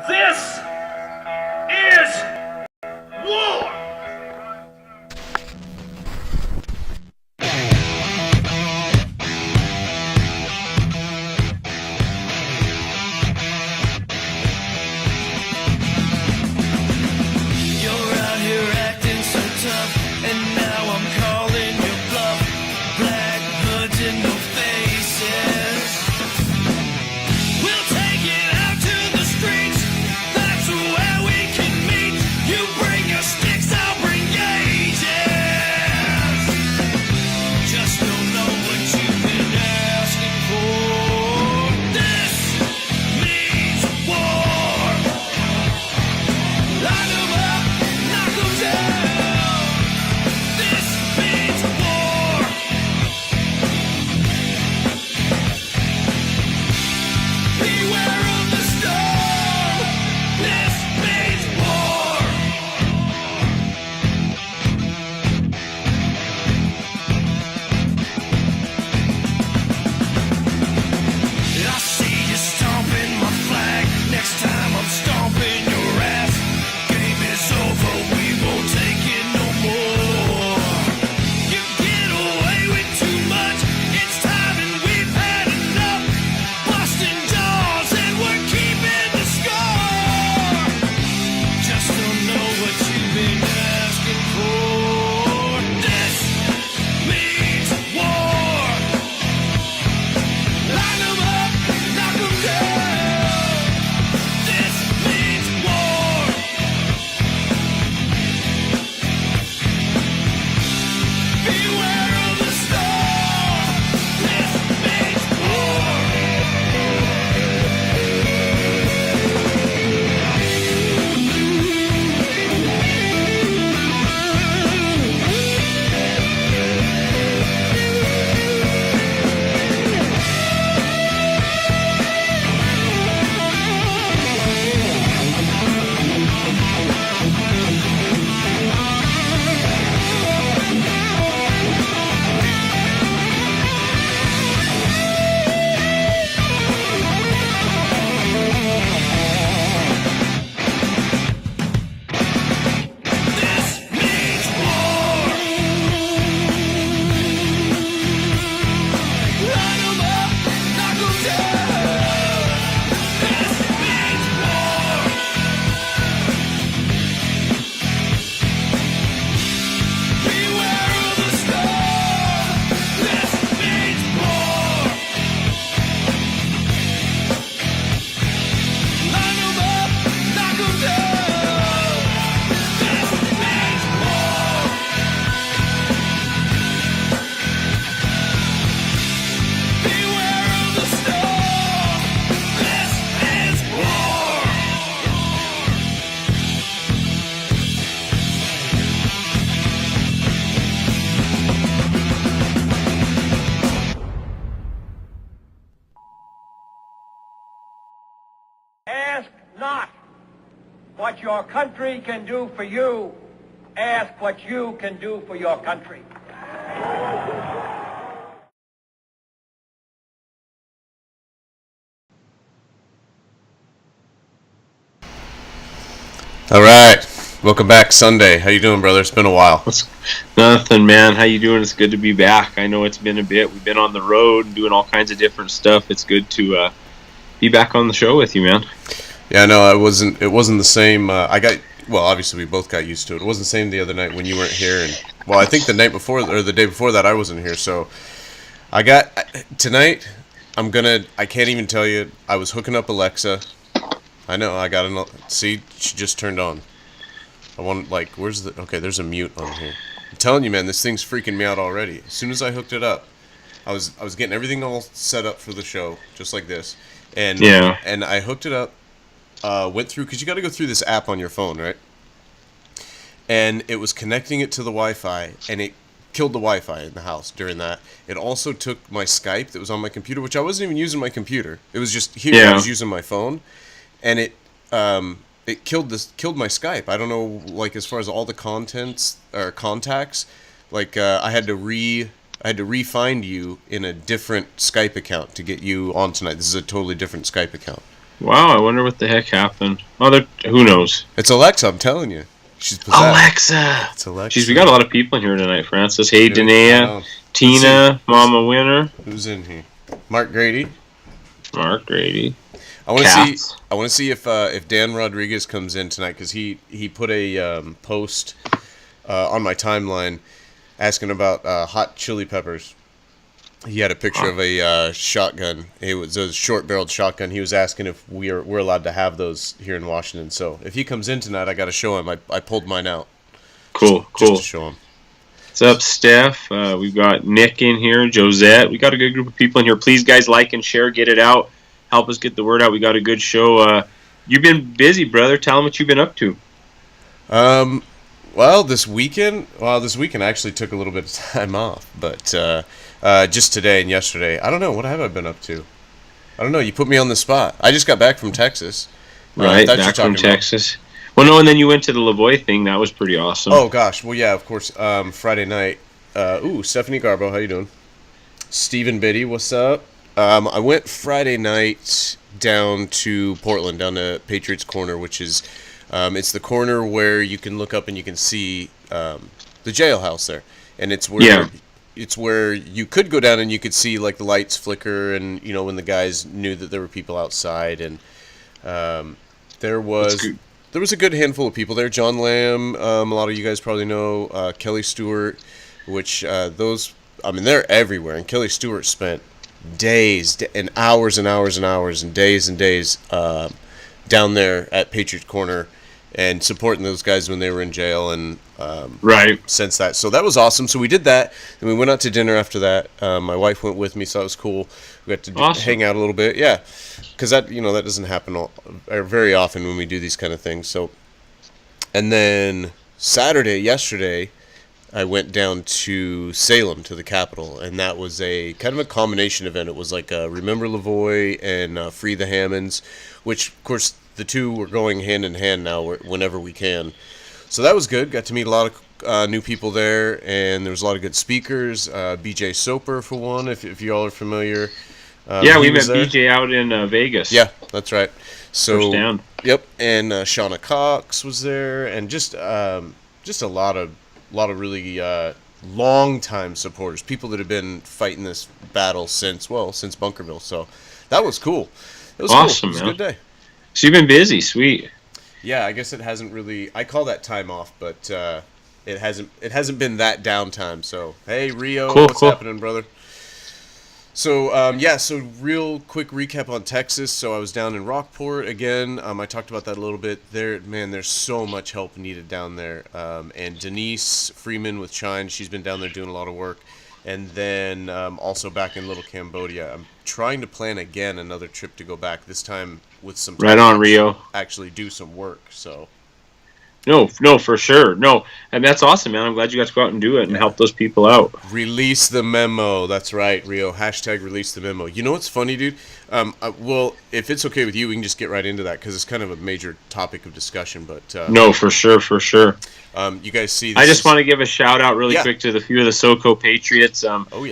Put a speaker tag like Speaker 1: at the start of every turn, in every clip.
Speaker 1: This is war! Ask not what your country can do for you. Ask what you can do for your country.
Speaker 2: All right, welcome back Sunday. How you doing, brother? It's been a while.
Speaker 3: Nothing, man. How you doing? It's good to be back. I know it's been a bit. We've been on the road doing all kinds of different stuff. It's good to be back on the show with you, man.
Speaker 2: Yeah, no, it wasn't the same. Obviously we both got used to it. It wasn't the same the other night when you weren't here, and well, I think the night before or the day before that I wasn't here. So tonight. I can't even tell you. I was hooking up Alexa. I know. I got another. See, she just turned on. Okay, there's a mute on here. I'm telling you, man, this thing's freaking me out already. As soon as I hooked it up, I was getting everything all set up for the show, just like this, and I hooked it up. Went through, because you got to go through this app on your phone, right? And it was connecting it to the Wi-Fi, and it killed the Wi-Fi in the house during that. It also took my Skype that was on my computer, which I wasn't even using my computer. It was just here. Yeah. I was using my phone, and it killed my Skype. I don't know, like, as far as all the contents or contacts, like I had to re-find you in a different Skype account to get you on tonight. This is a totally different Skype account.
Speaker 3: Wow, I wonder what the heck happened. Oh, who knows?
Speaker 2: It's Alexa, I'm telling you. She's possessed.
Speaker 3: Alexa!
Speaker 2: It's Alexa.
Speaker 3: Jeez, we got a lot of people in here tonight, Francis. Hey, Danae, Tina, Mama Winner.
Speaker 2: Who's in here? Mark Grady.
Speaker 3: Mark Grady.
Speaker 2: I want to see if Dan Rodriguez comes in tonight, because he put a post on my timeline asking about hot chili peppers. He had a picture of a shotgun. It was a short-barreled shotgun. He was asking if we're allowed to have those here in Washington. So if he comes in tonight, I got to show him. I pulled mine out.
Speaker 3: Cool.
Speaker 2: Just to show him.
Speaker 3: What's up, Steph? We've got Nick in here, Josette. We got a good group of people in here. Please, guys, like and share. Get it out. Help us get the word out. We got a good show. You've been busy, brother. Tell them what you've been up to.
Speaker 2: Well, this weekend I actually took a little bit of time off, but just today and yesterday. I don't know. What have I been up to? I don't know. You put me on the spot. I just got back from Texas.
Speaker 3: Right, back from Texas. Well, no, and then you went to the Lavoie thing. That was pretty awesome.
Speaker 2: Oh, gosh. Well, yeah, of course. Friday night. Stephanie Garbo, how you doing? Stephen Biddy, what's up? I went Friday night down to Portland, down to Patriots Corner, which is, it's the corner where you can look up and you can see the jailhouse there. And it's where it's where you could go down and you could see like the lights flicker, and you know when the guys knew that there were people outside, and there was a good handful of people there. John Lamb, a lot of you guys probably know Kelly Stewart, which they're everywhere, and Kelly Stewart spent days and hours and hours and hours and days down there at Patriots Corner and supporting those guys when they were in jail, and since that. So that was awesome. So we did that, and we went out to dinner after that. My wife went with me, so that was cool. We got to hang out a little bit. Yeah, because that doesn't happen very often when we do these kind of things. So, and then yesterday, I went down to Salem, to the Capitol, and that was a kind of a combination event. It was like Remember Lavoie and Free the Hammonds, which, of course, the two were going hand in hand now whenever we can. So that was good. Got to meet a lot of new people there, and there was a lot of good speakers. BJ Soper, for one, if you all are familiar.
Speaker 3: We met BJ out in Vegas.
Speaker 2: Yeah, that's right. So,
Speaker 3: first down.
Speaker 2: Yep, and Shauna Cox was there, and just a lot of really long-time supporters, people that have been fighting this battle since Bunkerville. So that was cool. It was
Speaker 3: awesome,
Speaker 2: cool. It was a good day.
Speaker 3: So you've been busy, sweet.
Speaker 2: Yeah, I guess it hasn't really. I call that time off, but it hasn't been that downtime. So hey, Rio, what's happening, brother? So so real quick recap on Texas. So I was down in Rockport again. I talked about that a little bit. There's so much help needed down there. And Denise Freeman with Chine, she's been down there doing a lot of work. And then also back in Little Cambodia. I'm trying to plan again another trip to go back, this time with some time
Speaker 3: right on, Rio.
Speaker 2: Actually do some work. So
Speaker 3: No, for sure. No, and that's awesome, man. I'm glad you guys go out and do it and help those people out.
Speaker 2: Release the memo. That's right, Rio. # release the memo. You know what's funny, dude? Well, if it's okay with you, we can just get right into that, because it's kind of a major topic of discussion. But
Speaker 3: no, for sure.
Speaker 2: You guys see this.
Speaker 3: I just want to give a shout out really quick to the few of the SoCo Patriots.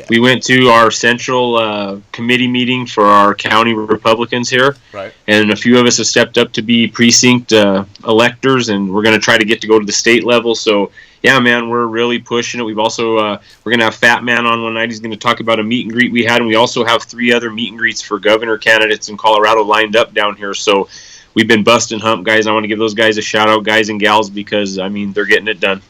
Speaker 3: We went to our central committee meeting for our county Republicans here.
Speaker 2: Right. And
Speaker 3: a few of us have stepped up to be precinct electors, and we're going to try to get to go to the state level. So, yeah, man, we're really pushing it. We've also, we're going to have Fat Man on one night. He's going to talk about a meet and greet we had, and we also have 3 other meet and greets for governor candidates in Colorado lined up down here. So we've been busting hump, guys. I want to give those guys a shout out, guys and gals, because, they're getting it done.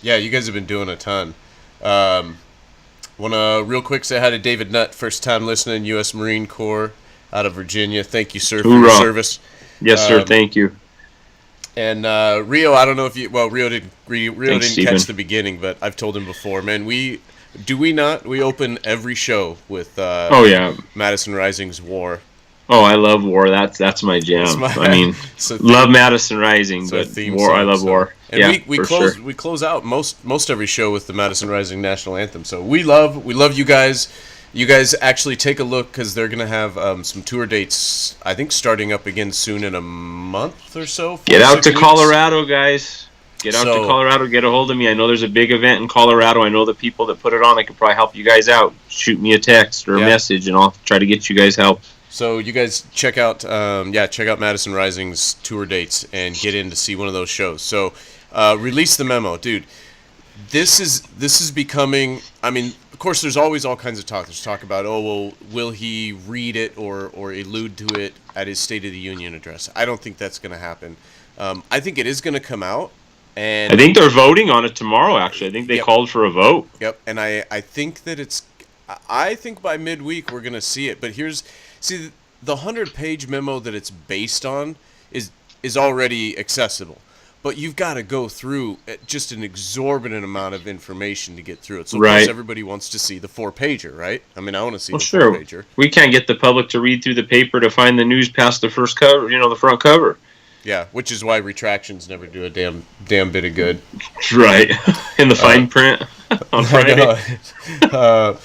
Speaker 2: Yeah, you guys have been doing a ton. Want to real quick say hi to David Nutt, first time listening, U.S. Marine Corps out of Virginia. Thank you, sir, for your service.
Speaker 3: Yes, sir. Thank you.
Speaker 2: And Rio, I don't know if Rio didn't catch the beginning, but I've told him before, man. We open every show with Madison Rising's War.
Speaker 3: Oh, I love War. That's my jam. Love Madison Rising, but War. I love War.
Speaker 2: And we close out most every show with the Madison Rising national anthem. So we love you guys. You guys actually take a look, because they're going to have some tour dates, I think, starting up again soon in a month or so.
Speaker 3: Get out to Colorado, guys. Get out to Colorado. Get a hold of me. I know there's a big event in Colorado. I know the people that put it on. I could probably help you guys out. Shoot me a text or a message, and I'll try to get you guys help.
Speaker 2: So you guys check out Madison Rising's tour dates and get in to see one of those shows. So release the memo, dude. This is becoming. I mean, of course, there's always all kinds of talk. There's talk about, will he read it or allude to it at his State of the Union address? I don't think that's going to happen. I think it is going to come out. And
Speaker 3: I think they're voting on it tomorrow, actually. I think they called for a vote.
Speaker 2: Yep, and I think that I think by midweek we're going to see it. But the 100-page memo that it's based on is already accessible. But you've got to go through just an exorbitant amount of information to get through it. So, of course, everybody wants to see the 4-pager, right? I mean, I want to see the 4-pager.
Speaker 3: We can't get the public to read through the paper to find the news past the first cover, the front cover.
Speaker 2: Yeah, which is why retractions never do a damn bit of good.
Speaker 3: Right. In the fine print on Friday.
Speaker 2: All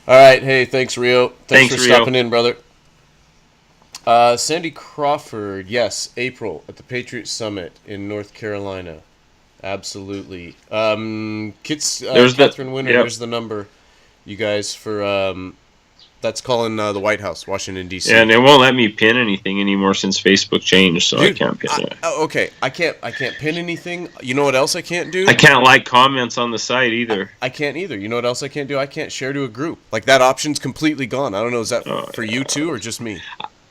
Speaker 2: right. Hey, thanks, Rio. Thanks for stopping in, brother. Sandy Crawford, yes, April at the Patriot Summit in North Carolina. Absolutely. Catherine Winter, there's the number, you guys, for that's calling the White House, Washington, D.C.
Speaker 3: Yeah, and they won't let me pin anything anymore since Facebook changed, so I can't pin it.
Speaker 2: Okay, I can't pin anything. You know what else I can't do?
Speaker 3: I can't like comments on the site either.
Speaker 2: I can't either. You know what else I can't do? I can't share to a group. Like, that option's completely gone. I don't know, is that for you too or just me?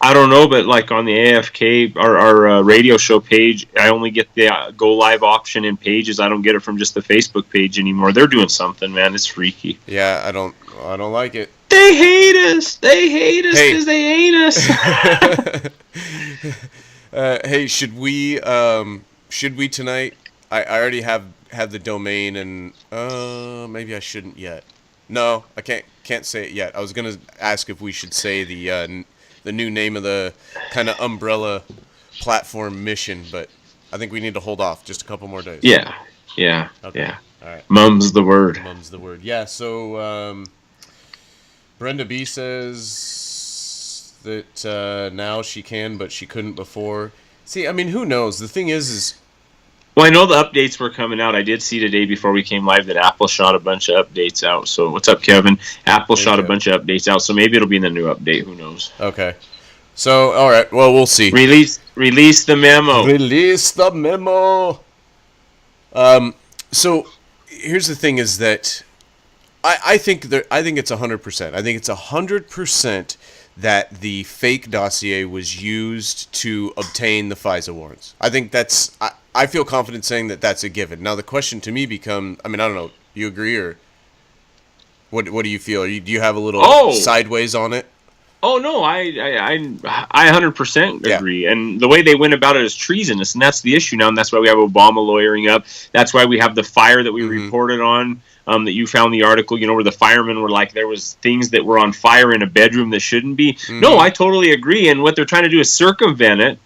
Speaker 3: I don't know, but like on the AFK, our radio show page, I only get the go live option in Pages. I don't get it from just the Facebook page anymore. They're doing something, man. It's freaky.
Speaker 2: Yeah, I don't like it.
Speaker 3: They hate us. They hate us because they ain't us.
Speaker 2: Hey, should we tonight? I already have the domain, and maybe I shouldn't yet. No, I can't say it yet. I was gonna ask if we should say the new name of the kind of umbrella platform mission, but I think we need to hold off just a couple more days.
Speaker 3: Yeah.
Speaker 2: Okay.
Speaker 3: Yeah.
Speaker 2: All right.
Speaker 3: Mum's the word.
Speaker 2: Yeah. So Brenda B says that now she can, but she couldn't before. See, I mean, who knows? The thing is.
Speaker 3: Well, I know the updates were coming out. I did see today before we came live that Apple shot a bunch of updates out. So what's up, Kevin? Apple shot a bunch of updates out, so maybe it'll be in the new update. Who knows?
Speaker 2: Okay. So, all right. Well, we'll see.
Speaker 3: Release the memo.
Speaker 2: Release the memo. So here's the thing: is that I think it's 100%. I think it's 100% that the fake dossier was used to obtain the FISA warrants. I think that's. I feel confident saying that that's a given. Now the question to me becomes, I mean, I don't know, you agree or what do you feel? Do you have a little sideways on it?
Speaker 3: Oh no, I 100% agree. Yeah. And the way they went about it is treasonous, and that's the issue now, and that's why we have Obama lawyering up. That's why we have the fire that we reported on, that you found the article, where the firemen were like, there was things that were on fire in a bedroom that shouldn't be. No, I totally agree. And what they're trying to do is circumvent it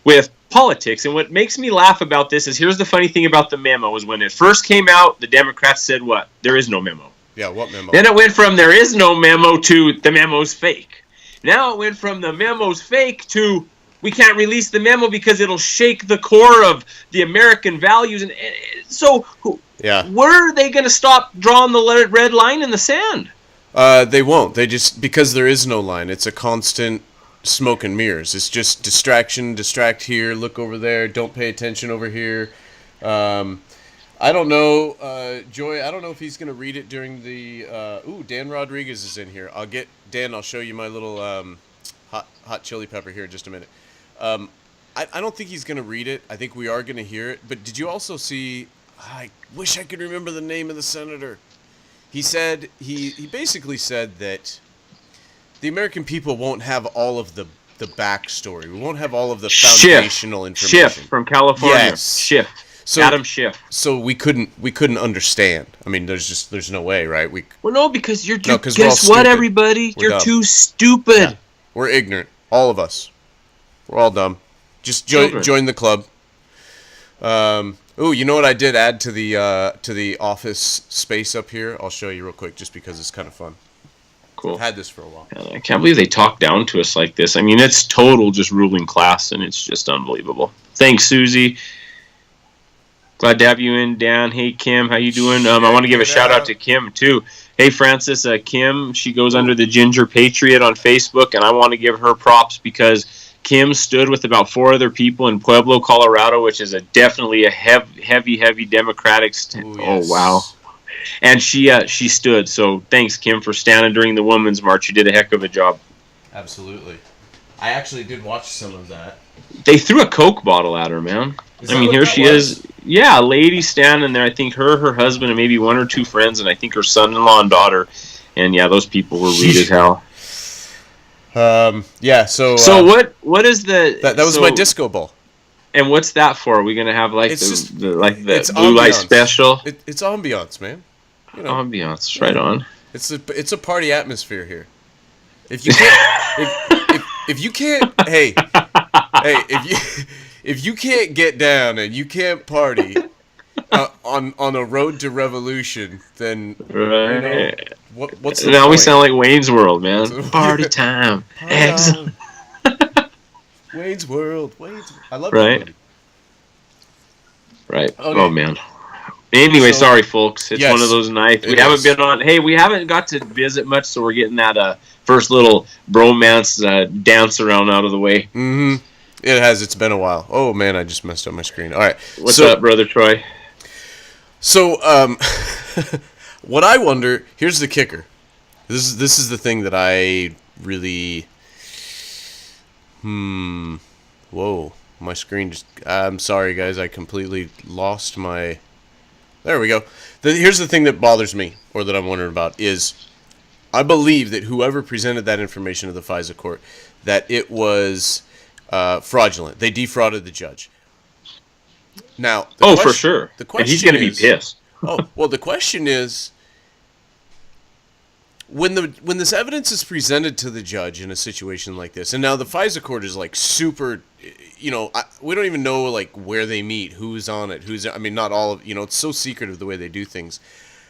Speaker 3: with politics. And what makes me laugh about this is, here's the funny thing about the memo, is when it first came out, the Democrats said what? There is no memo.
Speaker 2: Yeah, what memo?
Speaker 3: Then it went from there is no memo to the memo's fake. Now it went from the memo's fake to we can't release the memo because it'll shake the core of the American values. And so where are they going to stop drawing the red line in the sand?
Speaker 2: They won't. They just, because there is no line. It's a constant smoke and mirrors. It's just distract here, look over there, don't pay attention over here. I don't know, Joy, I don't know if he's going to read it during the... Dan Rodriguez is in here. I'll show you my little hot chili pepper here in just a minute. I don't think he's going to read it. I think we are going to hear it. But did you also see... I wish I could remember the name of the senator. He said... He basically said that the American people won't have all of the backstory. We won't have all of the foundational information.
Speaker 3: Schiff from California.
Speaker 2: Yes.
Speaker 3: Schiff. Adam Schiff.
Speaker 2: So we couldn't understand. I mean, there's no way, right?
Speaker 3: Well, no, because guess what, everybody? You're too stupid. Yeah.
Speaker 2: We're ignorant. All of us. We're all dumb. Just join the club. You know what I did add to the office space up here? I'll show you real quick, just because it's kind of fun.
Speaker 3: Cool.
Speaker 2: I've had this for a while.
Speaker 3: I can't believe they talk down to us like this. I mean, it's total just ruling class, and it's just unbelievable. Thanks, Susie. Glad to have you in, Dan. Hey, Kim, how you doing? I want to give a shout-out to Kim, too. Hey, Francis, Kim, she goes under the Ginger Patriot on Facebook, and I want to give her props because Kim stood with about 4 other people in Pueblo, Colorado, which is definitely a heavy Democratic
Speaker 2: Yes.
Speaker 3: Oh, wow. And she stood. So thanks, Kim, for standing during the Women's March. You did a heck of a job.
Speaker 2: Absolutely. I actually did watch some of that.
Speaker 3: They threw a Coke bottle at her, man. I mean, here she is. Yeah, a lady standing there. I think her husband, and maybe 1 or 2 friends, and I think her son-in-law and daughter. And yeah, those people were rude as hell.
Speaker 2: Yeah. So.
Speaker 3: So what is the?
Speaker 2: That was my disco ball.
Speaker 3: And what's that for? Are we gonna have like
Speaker 2: it's
Speaker 3: the blue
Speaker 2: ambiance.
Speaker 3: light special?
Speaker 2: It's ambiance, man. You know,
Speaker 3: ambiance, right on.
Speaker 2: It's a party atmosphere here. If you can't, if you can't, hey, if you can't get down and you can't party on a road to revolution, then
Speaker 3: right.
Speaker 2: What's the
Speaker 3: now
Speaker 2: point?
Speaker 3: We sound like Wayne's World, man. Party time. Excellent.
Speaker 2: Wayne's World. I love
Speaker 3: right.
Speaker 2: that movie.
Speaker 3: Right.
Speaker 2: Okay.
Speaker 3: Oh man. Anyway, sorry folks. It's one of those nights. We haven't been on. Hey, we haven't got to visit much, so we're getting that first little bromance dance around out of the way.
Speaker 2: Mm-hmm. It has. It's been a while. Oh man, I just messed up my screen. All right.
Speaker 3: What's up, brother Troy?
Speaker 2: So, what I wonder. Here's the kicker. This is the thing that I really. Whoa. My screen just... I'm sorry, guys. I completely lost my... There we go. Here's the thing that bothers me, or that I'm wondering about, is I believe that whoever presented that information to the FISA court, that it was fraudulent. They defrauded the judge. Now...
Speaker 3: for sure.
Speaker 2: The question
Speaker 3: and he's going to be pissed.
Speaker 2: The question is... When this evidence is presented to the judge in a situation like this, and now the FISA court is like super, we don't even know like where they meet, who's on it, not all of, it's so secretive the way they do things.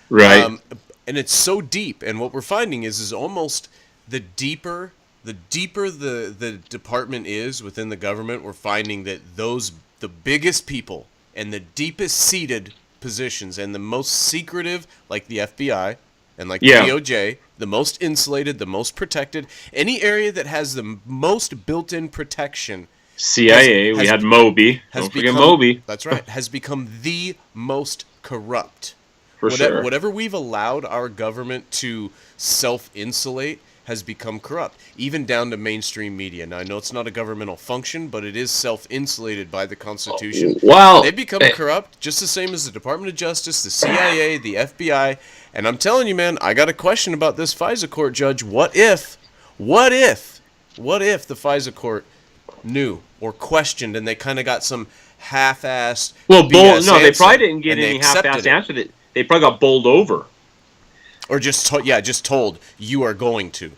Speaker 3: Right.
Speaker 2: And it's so deep, and what we're finding is almost the deeper the department is within the government, we're finding that the biggest people and the deepest seated positions and the most secretive, like the FBI, and like the DOJ, the most insulated, the most protected, any area that has the most built-in protection.
Speaker 3: CIA, we had Moby. Don't forget Moby.
Speaker 2: That's right. Has become the most corrupt.
Speaker 3: For sure.
Speaker 2: Whatever we've allowed our government to self-insulate has become corrupt, even down to mainstream media. Now, I know it's not a governmental function, but it is self-insulated by the Constitution.
Speaker 3: Well,
Speaker 2: they've become corrupt, just the same as the Department of Justice, the CIA, the FBI. And I'm telling you, man, I got a question about this FISA court judge. What if the FISA court knew or questioned, and they kind of got some half-assed
Speaker 3: they probably didn't get any half-assed answer. They probably got bowled over.
Speaker 2: Or just told, you are going to.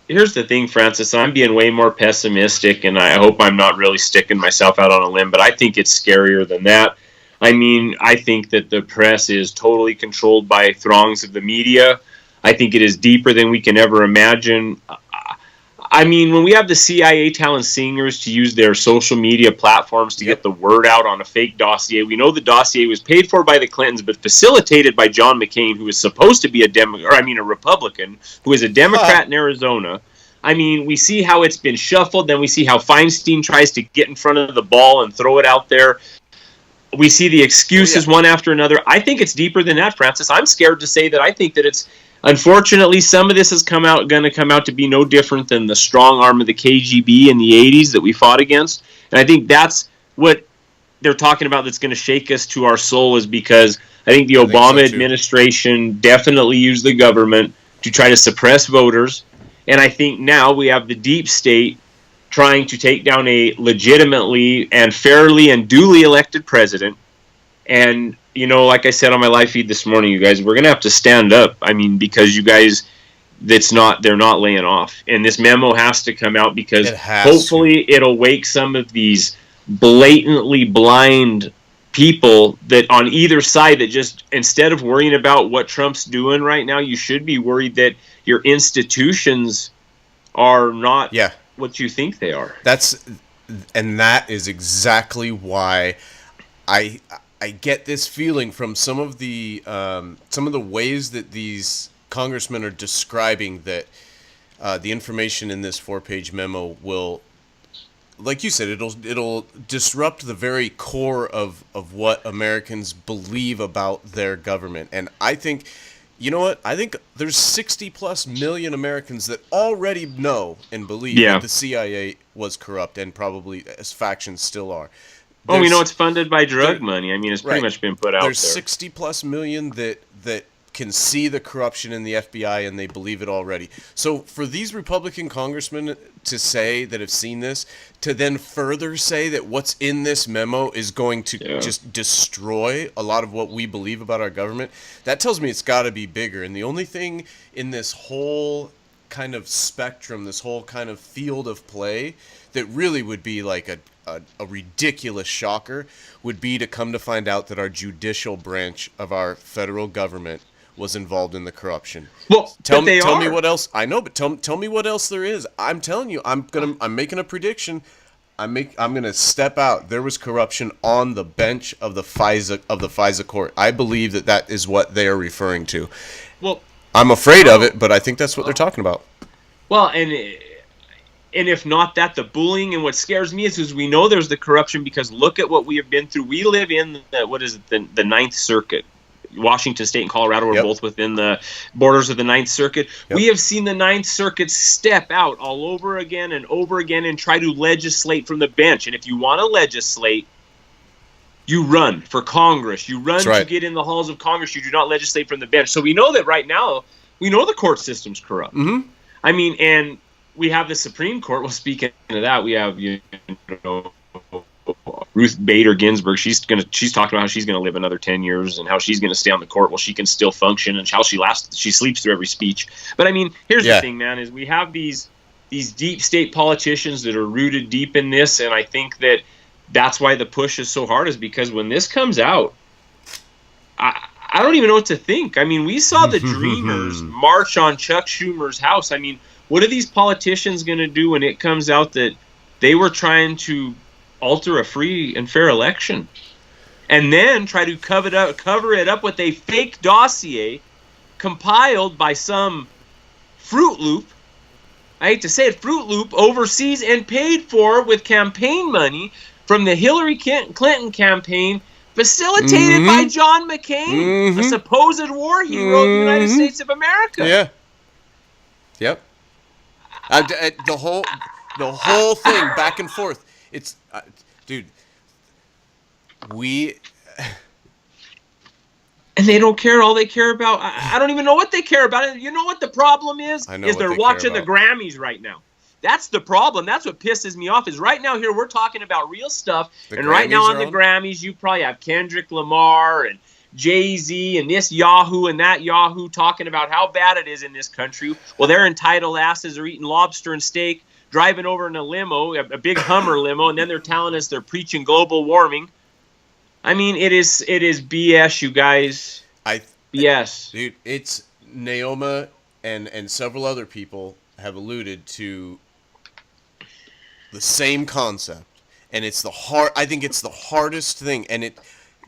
Speaker 3: Here's the thing, Francis. I'm being way more pessimistic, and I hope I'm not really sticking myself out on a limb, but I think it's scarier than that. I mean, I think that the press is totally controlled by throngs of the media. I think it is deeper than we can ever imagine. I mean, when we have the CIA telling singers to use their social media platforms to get the word out on a fake dossier, we know the dossier was paid for by the Clintons, but facilitated by John McCain, who is supposed to be a Republican, who is a Democrat in Arizona. I mean, we see how it's been shuffled. Then we see how Feinstein tries to get in front of the ball and throw it out there. We see the excuses one after another. I think it's deeper than that, Francis. I'm scared to say that I think that it's... Unfortunately, some of this is going to come out to be no different than the strong arm of the KGB in the 80s that we fought against. And I think that's what they're talking about that's going to shake us to our soul, is because I think the Obama administration definitely used the government to try to suppress voters. And I think now we have the deep state trying to take down a legitimately and fairly and duly elected president. And, like I said on my live feed this morning, you guys, we're going to have to stand up. I mean, because you guys, they're not laying off. And this memo has to come out because hopefully it'll wake some of these blatantly blind people that on either side that just, instead of worrying about what Trump's doing right now, you should be worried that your institutions are not what you think they are.
Speaker 2: That is exactly why I get this feeling from some of the ways that these congressmen are describing that the information in this 4-page memo will, like you said, it'll disrupt the very core of what Americans believe about their government. And I think, you know what? I think there's 60+ million Americans that already know and believe that the CIA was corrupt, and probably as factions still are.
Speaker 3: Well, we know it's funded by drug money. I mean, it's pretty much been put out there.
Speaker 2: There's 60+ million that can see the corruption in the FBI, and they believe it already. So for these Republican congressmen to say that have seen this, to then further say that what's in this memo is going to just destroy a lot of what we believe about our government, that tells me it's got to be bigger. And the only thing in this whole kind of spectrum, this whole kind of field of play that really would be like a ridiculous shocker would be to come to find out that our judicial branch of our federal government was involved in the corruption.
Speaker 3: Well,
Speaker 2: tell me what else. I know, but tell me what else there is. I'm telling you, I'm making a prediction. I'm gonna step out. There was corruption on the bench of the FISA Court. I believe that is what they are referring to.
Speaker 3: Well,
Speaker 2: I'm afraid of it, but I think that's what they're talking about.
Speaker 3: Well, and if not that, the bullying, and what scares me is we know there's the corruption because look at what we have been through. We live in the Ninth Circuit. Washington State and Colorado are both within the borders of the Ninth Circuit. We have seen the Ninth Circuit step out all over again and over again and try to legislate from the bench. And if you want to legislate, you run for Congress. You run to get in the halls of Congress. You do not legislate from the bench. So we know that right now, we know the court system's corrupt.
Speaker 2: Mm-hmm.
Speaker 3: I mean, and we have the Supreme Court. Well, speaking of that, we have, Ruth Bader Ginsburg. She's talking about how she's gonna live another 10 years and how she's gonna stay on the court while she can still function, and how she sleeps through every speech. But I mean, here's the thing, man, is we have these deep state politicians that are rooted deep in this, and I think that's why the push is so hard, is because when this comes out, I don't even know what to think. I mean, we saw the Dreamers march on Chuck Schumer's house. I mean, what are these politicians gonna do when it comes out that they were trying to alter a free and fair election, and then try to cover it up with a fake dossier compiled by some Fruit Loop? I hate to say it, Fruit Loop overseas and paid for with campaign money from the Hillary Clinton campaign, facilitated by John McCain, a supposed war hero of the United States of America.
Speaker 2: Yeah. Yep. The whole thing back and forth. It's, dude,
Speaker 3: and they don't care. All they care about, I don't even know what they care about. You know what the problem is? Is they're watching the Grammys right now. That's the problem. That's what pisses me off, is right now here we're talking about real stuff, and right now on the Grammys you probably have Kendrick Lamar and Jay-Z and this Yahoo and that Yahoo talking about how bad it is in this country. Well, their entitled asses are eating lobster and steak, driving over in a limo, a big Hummer limo, and then they're telling us they're preaching global warming. I mean, it is BS, you guys. BS.
Speaker 2: Dude, it's Naoma and several other people have alluded to the same concept. And it's I think it's the hardest thing, and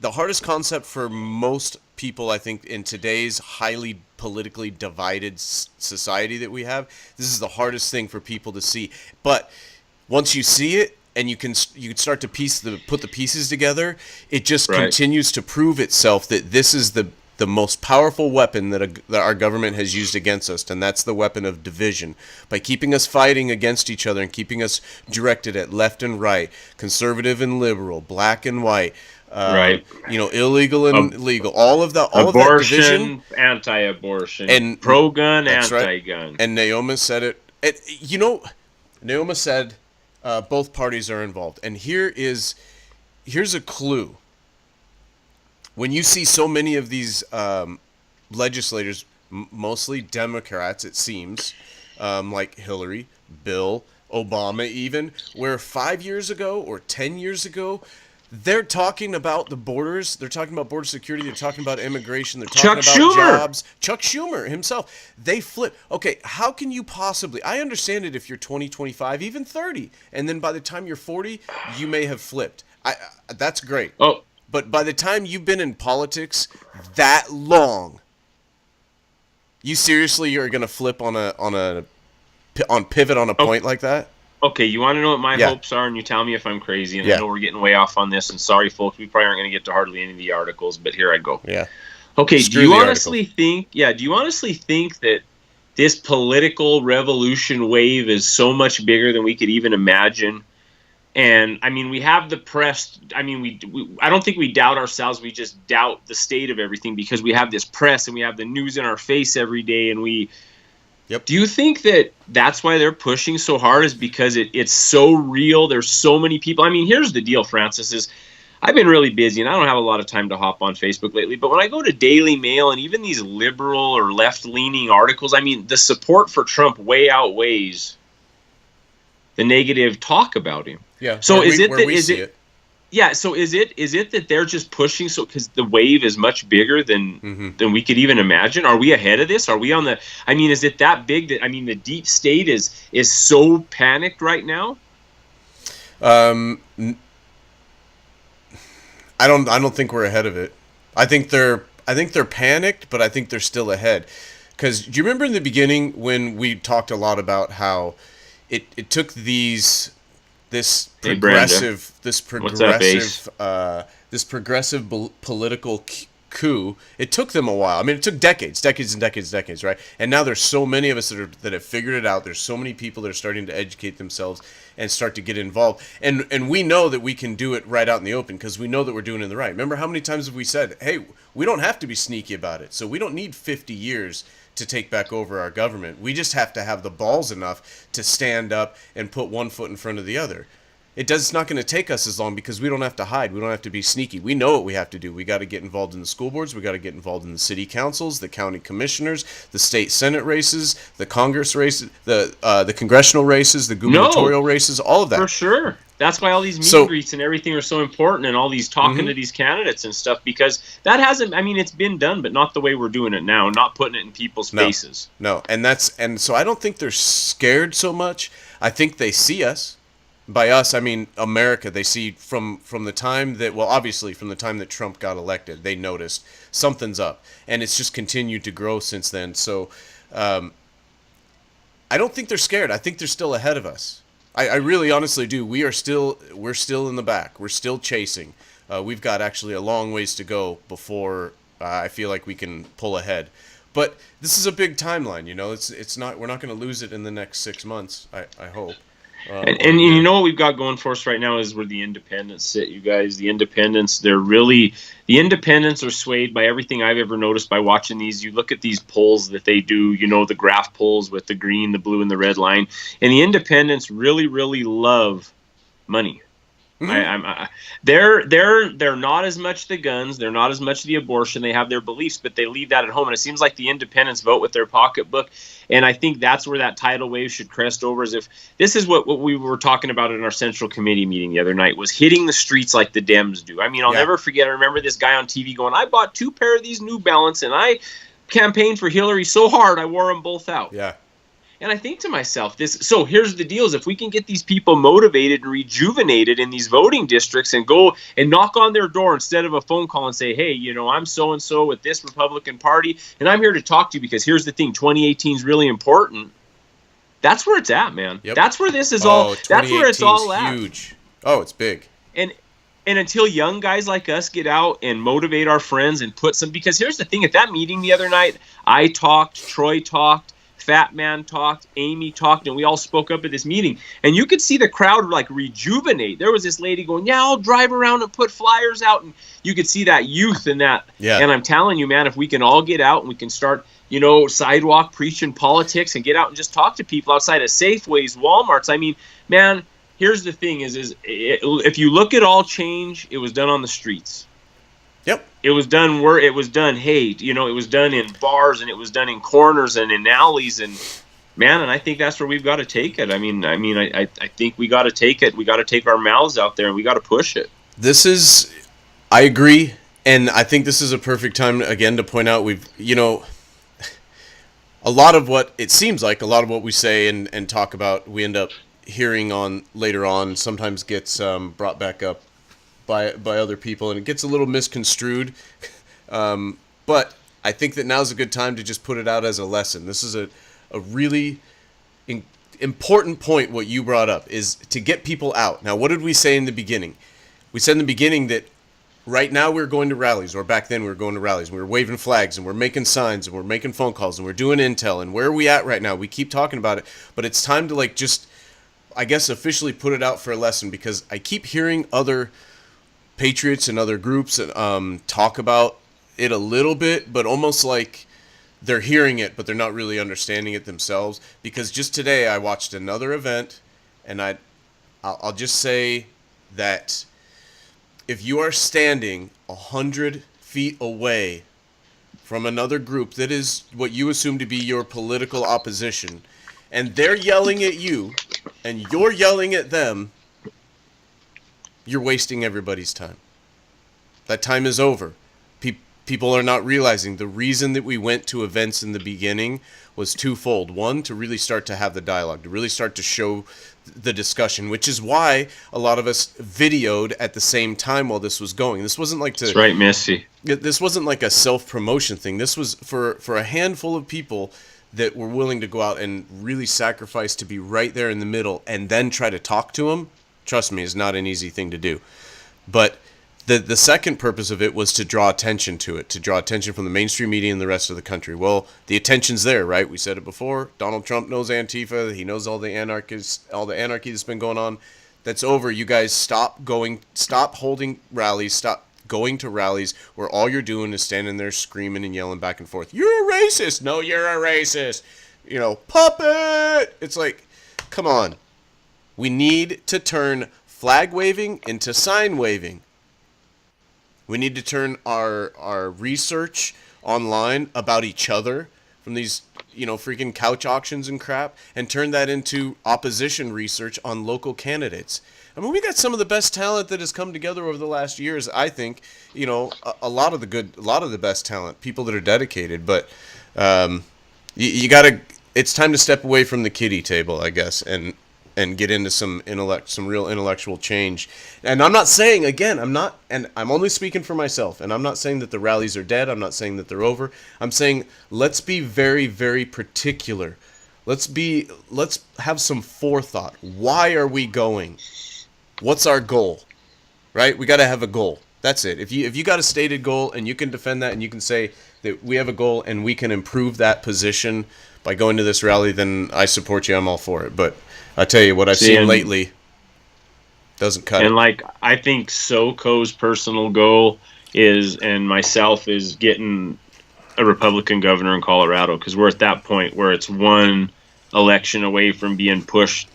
Speaker 2: the hardest concept for most people, I think, in today's highly politically divided society that we have. This is the hardest thing for people to see. But once you see it and you can start to put the pieces together, it just continues to prove itself that this is the most powerful weapon that our government has used against us, and that's the weapon of division. By keeping us fighting against each other and keeping us directed at left and right, conservative and liberal, black and white, illegal and legal, all of that division,
Speaker 3: anti-abortion,
Speaker 2: and
Speaker 3: pro-gun, anti-gun.
Speaker 2: And Naoma said it. Naoma said both parties are involved, and here's a clue. When you see so many of these legislators, mostly Democrats, it seems, like Hillary, Bill, Obama even, where 5 years ago or 10 years ago, they're talking about the borders, they're talking about border security, they're talking about immigration, they're talking about jobs. Chuck Schumer himself, they flip. Okay, how can you possibly, I understand it if you're 20, 25, even 30, and then by the time you're 40, you may have flipped. That's great.
Speaker 3: Oh.
Speaker 2: But by the time you've been in politics that long, you seriously are going to flip on pivot on a point like that?
Speaker 3: Okay, you want to know what my hopes are, and you tell me if I'm crazy. And I know we're getting way off on this, and sorry, folks, we probably aren't going to get to hardly any of the articles, but here I go.
Speaker 2: Yeah.
Speaker 3: Okay, do you honestly think that this political revolution wave is so much bigger than we could even imagine? And, I mean, we have the press. I mean, I don't think we doubt ourselves. We just doubt the state of everything because we have this press and we have the news in our face every day, and we... Yep. Do you think that that's why they're pushing so hard is because it's so real? There's so many people. I mean, here's the deal, Francis, is I've been really busy and I don't have a lot of time to hop on Facebook lately. But when I go to Daily Mail and even these liberal or left-leaning articles, I mean, the support for Trump way outweighs the negative talk about him.
Speaker 2: Yeah.
Speaker 3: So is it? Yeah, so is it that they're just pushing because the wave is much bigger than we could even imagine? Are we ahead of this? Are we on the? I mean, is it that big that the deep state is so panicked right now?
Speaker 2: I don't think we're ahead of it. I think they're panicked, but I think they're still ahead. Because do you remember in the beginning when we talked a lot about how it took this progressive political coup. It took them a while. I mean, it took decades, right? And now there's so many of us that have figured it out. There's so many people that are starting to educate themselves and start to get involved. And we know that we can do it right out in the open because we know that we're doing it in the right. Remember how many times have we said, hey, we don't have to be sneaky about it. So we don't need 50 years to take back over our government. We just have to have the balls enough to stand up and put one foot in front of the other. It's not going to take us as long because we don't have to hide. We don't have to be sneaky. We know what we have to do. We got to get involved in the school boards. We got to get involved in the city councils, the county commissioners, the state senate races, the Congress races, the congressional races, the gubernatorial races, all of that.
Speaker 3: For sure. That's why all these meet and greets and everything are so important, and all these talking to these candidates and stuff, because that hasn't. I mean, it's been done, but not the way we're doing it now. Not putting it in people's faces.
Speaker 2: No, and so I don't think they're scared so much. I think they see us. By us, I mean America. They see from the time that, well, obviously from the time that Trump got elected, they noticed something's up, and it's just continued to grow since then. So, I don't think they're scared. I think they're still ahead of us. I really, honestly do. We're still in the back. We're still chasing. We've got actually a long ways to go before I feel like we can pull ahead. But this is a big timeline. You know, it's not. We're not going to lose it in the next 6 months. I hope.
Speaker 3: And you know what we've got going for us right now is where the independents sit, you guys. The independents are swayed by everything I've ever noticed by watching these. You look at these polls that they do, you know, the graph polls with the green, the blue, and the red line. And the independents really, really love money. They're not as much the guns, they're not as much the abortion. They have their beliefs, but they leave that at home. And it seems like the independents vote with their pocketbook. And I think that's where that tidal wave should crest over. Is if this is what we were talking about in our central committee meeting the other night, was hitting the streets like the Dems do. I mean, I'll never forget. I remember this guy on TV going, "I bought 2 pair of these New Balance, and I campaigned for Hillary so hard I wore them both out."
Speaker 2: Yeah.
Speaker 3: And I think to myself, so here's the deal, is if we can get these people motivated and rejuvenated in these voting districts and go and knock on their door instead of a phone call and say, hey, you know, I'm so-and-so with this Republican Party, and I'm here to talk to you because here's the thing, 2018 is really important. That's where it's at, man. Yep. That's where this is all, that's where it's all at.
Speaker 2: Huge. Oh, it's big.
Speaker 3: And until young guys like us get out and motivate our friends and put some, because here's the thing, at that meeting the other night, I talked, Troy talked, Fat Man talked, Amy talked, and we all spoke up at this meeting. And you could see the crowd like rejuvenate. There was this lady going, yeah, I'll drive around and put flyers out. And you could see that youth in that. Yeah. And I'm telling you, man, if we can all get out and we can start, you know, sidewalk preaching politics and get out and just talk to people outside of Safeways, Walmarts. I mean, man, here's the thing is if you look at all change, it was done on the streets.
Speaker 2: Yep.
Speaker 3: It was done hey, you know, it was done in bars and it was done in corners and in alleys, and man, and I think that's where we've got to take it. I think we got to take it. We got to take our mouths out there and we got to push it.
Speaker 2: I agree, and I think this is a perfect time again to point out a lot of what it seems like a lot of what we say and talk about we end up hearing on later on sometimes gets brought back up by other people, and it gets a little misconstrued. But I think that now's a good time to just put it out as a lesson. This is a really important point. What you brought up is to get people out. Now, what did we say in the beginning? We said in the beginning that right now we're going to rallies, or back then we were going to rallies. We were waving flags, and we're making signs, and we're making phone calls, and we're doing intel. And where are we at right now? We keep talking about it, but it's time to just, I guess, officially put it out for a lesson, because I keep hearing other patriots and other groups talk about it a little bit, but almost like they're hearing it, but they're not really understanding it themselves. Because just today I watched another event, and I'll just say that if you are standing 100 feet away from another group that is what you assume to be your political opposition, and they're yelling at you, and you're yelling at them, you're wasting everybody's time. That time is over. People are not realizing the reason that we went to events in the beginning was twofold. One, to really start to have the dialogue, to really start to show the discussion, which is why a lot of us videoed at the same time while this was going. This wasn't like
Speaker 3: That's right, Missy.
Speaker 2: This wasn't like a self-promotion thing. This was for a handful of people that were willing to go out and really sacrifice to be right there in the middle and then try to talk to them. Trust me, is not an easy thing to do. But the second purpose of it was to draw attention to it, to draw attention from the mainstream media and the rest of the country. Well, the attention's there, right? We said it before. Donald Trump knows Antifa. He knows all the anarchy that's been going on. That's over. You guys stop holding rallies, stop going to rallies where all you're doing is standing there screaming and yelling back and forth. You're a racist. No, you're a racist. Puppet. It's like, come on. We need to turn flag waving into sign waving. We need to turn our research online about each other from these, freaking couch auctions and crap, and turn that into opposition research on local candidates. I mean, we got some of the best talent that has come together over the last years. I think, a lot of the best talent, people that are dedicated. But you gotta. It's time to step away from the kiddie table, I guess, and get into some real intellectual change. And I'm not saying, again, I'm only speaking for myself, and I'm not saying that the rallies are dead. I'm not saying that they're over. I'm saying let's be very, very particular. Let's have some forethought. Why are we going? What's our goal? Right? We got to have a goal. That's it. If you got a stated goal and you can defend that and you can say that we have a goal and we can improve that position by going to this rally, then I support you. I'm all for it. But I tell you what I've seen lately doesn't cut it.
Speaker 3: And I think SoCo's personal goal and myself is getting a Republican governor in Colorado, because we're at that point where it's one election away from being pushed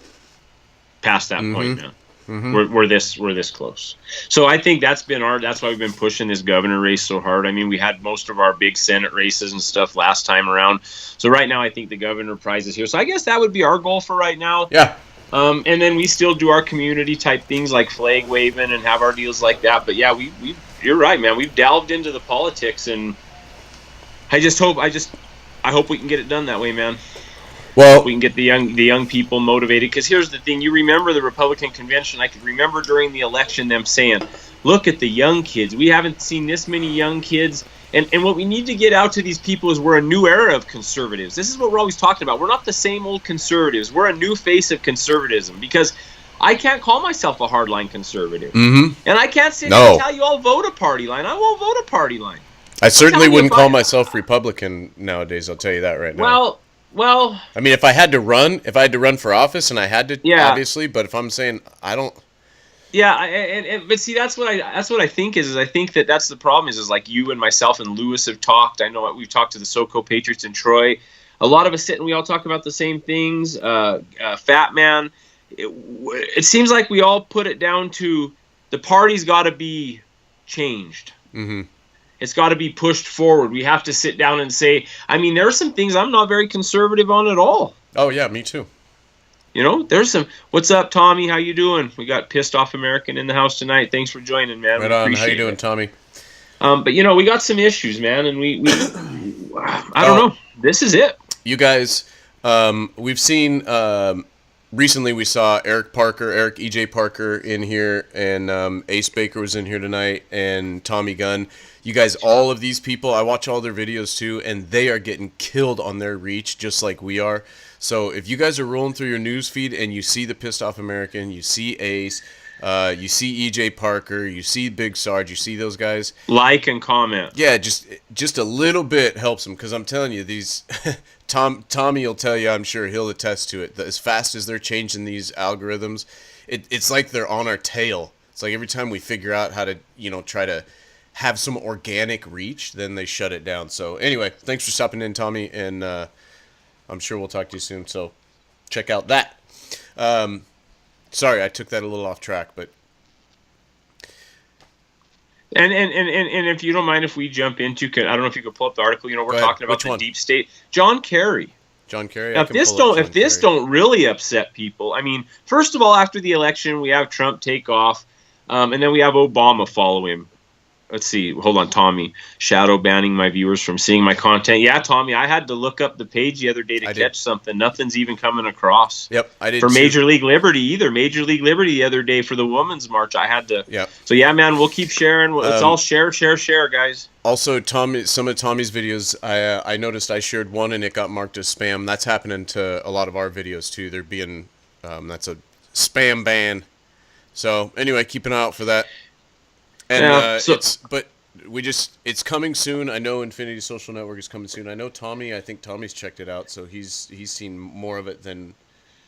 Speaker 3: past that point now. Mm-hmm. We're this close. So I think that's why we've been pushing this governor race so hard. I mean, we had most of our big Senate races and stuff last time around. So right now I think the governor prize is here. So I guess that would be our goal for right now.
Speaker 2: Yeah.
Speaker 3: And then we still do our community type things like flag waving and have our deals like that. But yeah, you're right, man. We've delved into the politics, and I hope we can get it done that way, man.
Speaker 2: Well,
Speaker 3: we can get the young people motivated. Because here's the thing: you remember the Republican convention? I could remember during the election them saying, "Look at the young kids. We haven't seen this many young kids." And what we need to get out to these people is we're a new era of conservatives. This is what we're always talking about. We're not the same old conservatives. We're a new face of conservatism. Because I can't call myself a hardline conservative, and I can't sit here and tell you I'll vote a party line. I won't vote a party line.
Speaker 2: I certainly wouldn't call myself Republican nowadays. I'll tell you that right now.
Speaker 3: Well,
Speaker 2: I mean, if I had to run for office, and I had to, obviously. But if I'm saying I don't,
Speaker 3: but see, that's what I think is I think that's the problem is like you and myself and Lewis have talked. I know we've talked to the SoCo Patriots in Troy. A lot of us sit and we all talk about the same things. Fat Man, it seems like we all put it down to the party's got to be changed. Mm-hmm. It's got to be pushed forward. We have to sit down and say, I mean, there are some things I'm not very conservative on at all.
Speaker 2: Oh, yeah, me too.
Speaker 3: There's some, what's up, Tommy? How you doing? We got Pissed Off American in the house tonight. Thanks for joining, man.
Speaker 2: Right on. How you doing, Tommy?
Speaker 3: But, we got some issues, man, and we I don't know. This is it.
Speaker 2: You guys, we've seen recently we saw Eric EJ Parker in here, and Ace Baker was in here tonight, and Tommy Gunn. You guys, all of these people, I watch all their videos too, and they are getting killed on their reach just like we are. So if you guys are rolling through your news feed and you see the Pissed Off American, you see Ace, you see EJ Parker, you see Big Sarge, you see those guys,
Speaker 3: like and comment.
Speaker 2: Yeah, just a little bit helps them, because I'm telling you, these Tommy will tell you, I'm sure he'll attest to it, that as fast as they're changing these algorithms, it's like they're on our tail. It's like every time we figure out how to, try to have some organic reach, then they shut it down. So anyway, thanks for stopping in, Tommy, and I'm sure we'll talk to you soon. So check out that. Sorry, I took that a little off track, but
Speaker 3: and if you don't mind, if we jump into, I don't know if you could pull up the article. We're talking about the deep state. John Kerry.
Speaker 2: Now,
Speaker 3: if this don't really upset people, I mean, first of all, after the election, we have Trump take off, and then we have Obama follow him. Let's see. Hold on, Tommy. Shadow banning my viewers from seeing my content. Yeah, Tommy, I had to look up the page the other day to catch something. Nothing's even coming across.
Speaker 2: Yep, I did.
Speaker 3: For Major League Liberty either. Major League Liberty the other day for the Women's March. I had to.
Speaker 2: Yep.
Speaker 3: So yeah, man, we'll keep sharing. Let's all share, guys.
Speaker 2: Also, Tommy, some of Tommy's videos, I noticed I shared one and it got marked as spam. That's happening to a lot of our videos too. They're being, that's a spam ban. So anyway, keep an eye out for that. And it's coming soon. I know Infinity Social Network is coming soon. I know I think Tommy's checked it out, so he's seen more of it than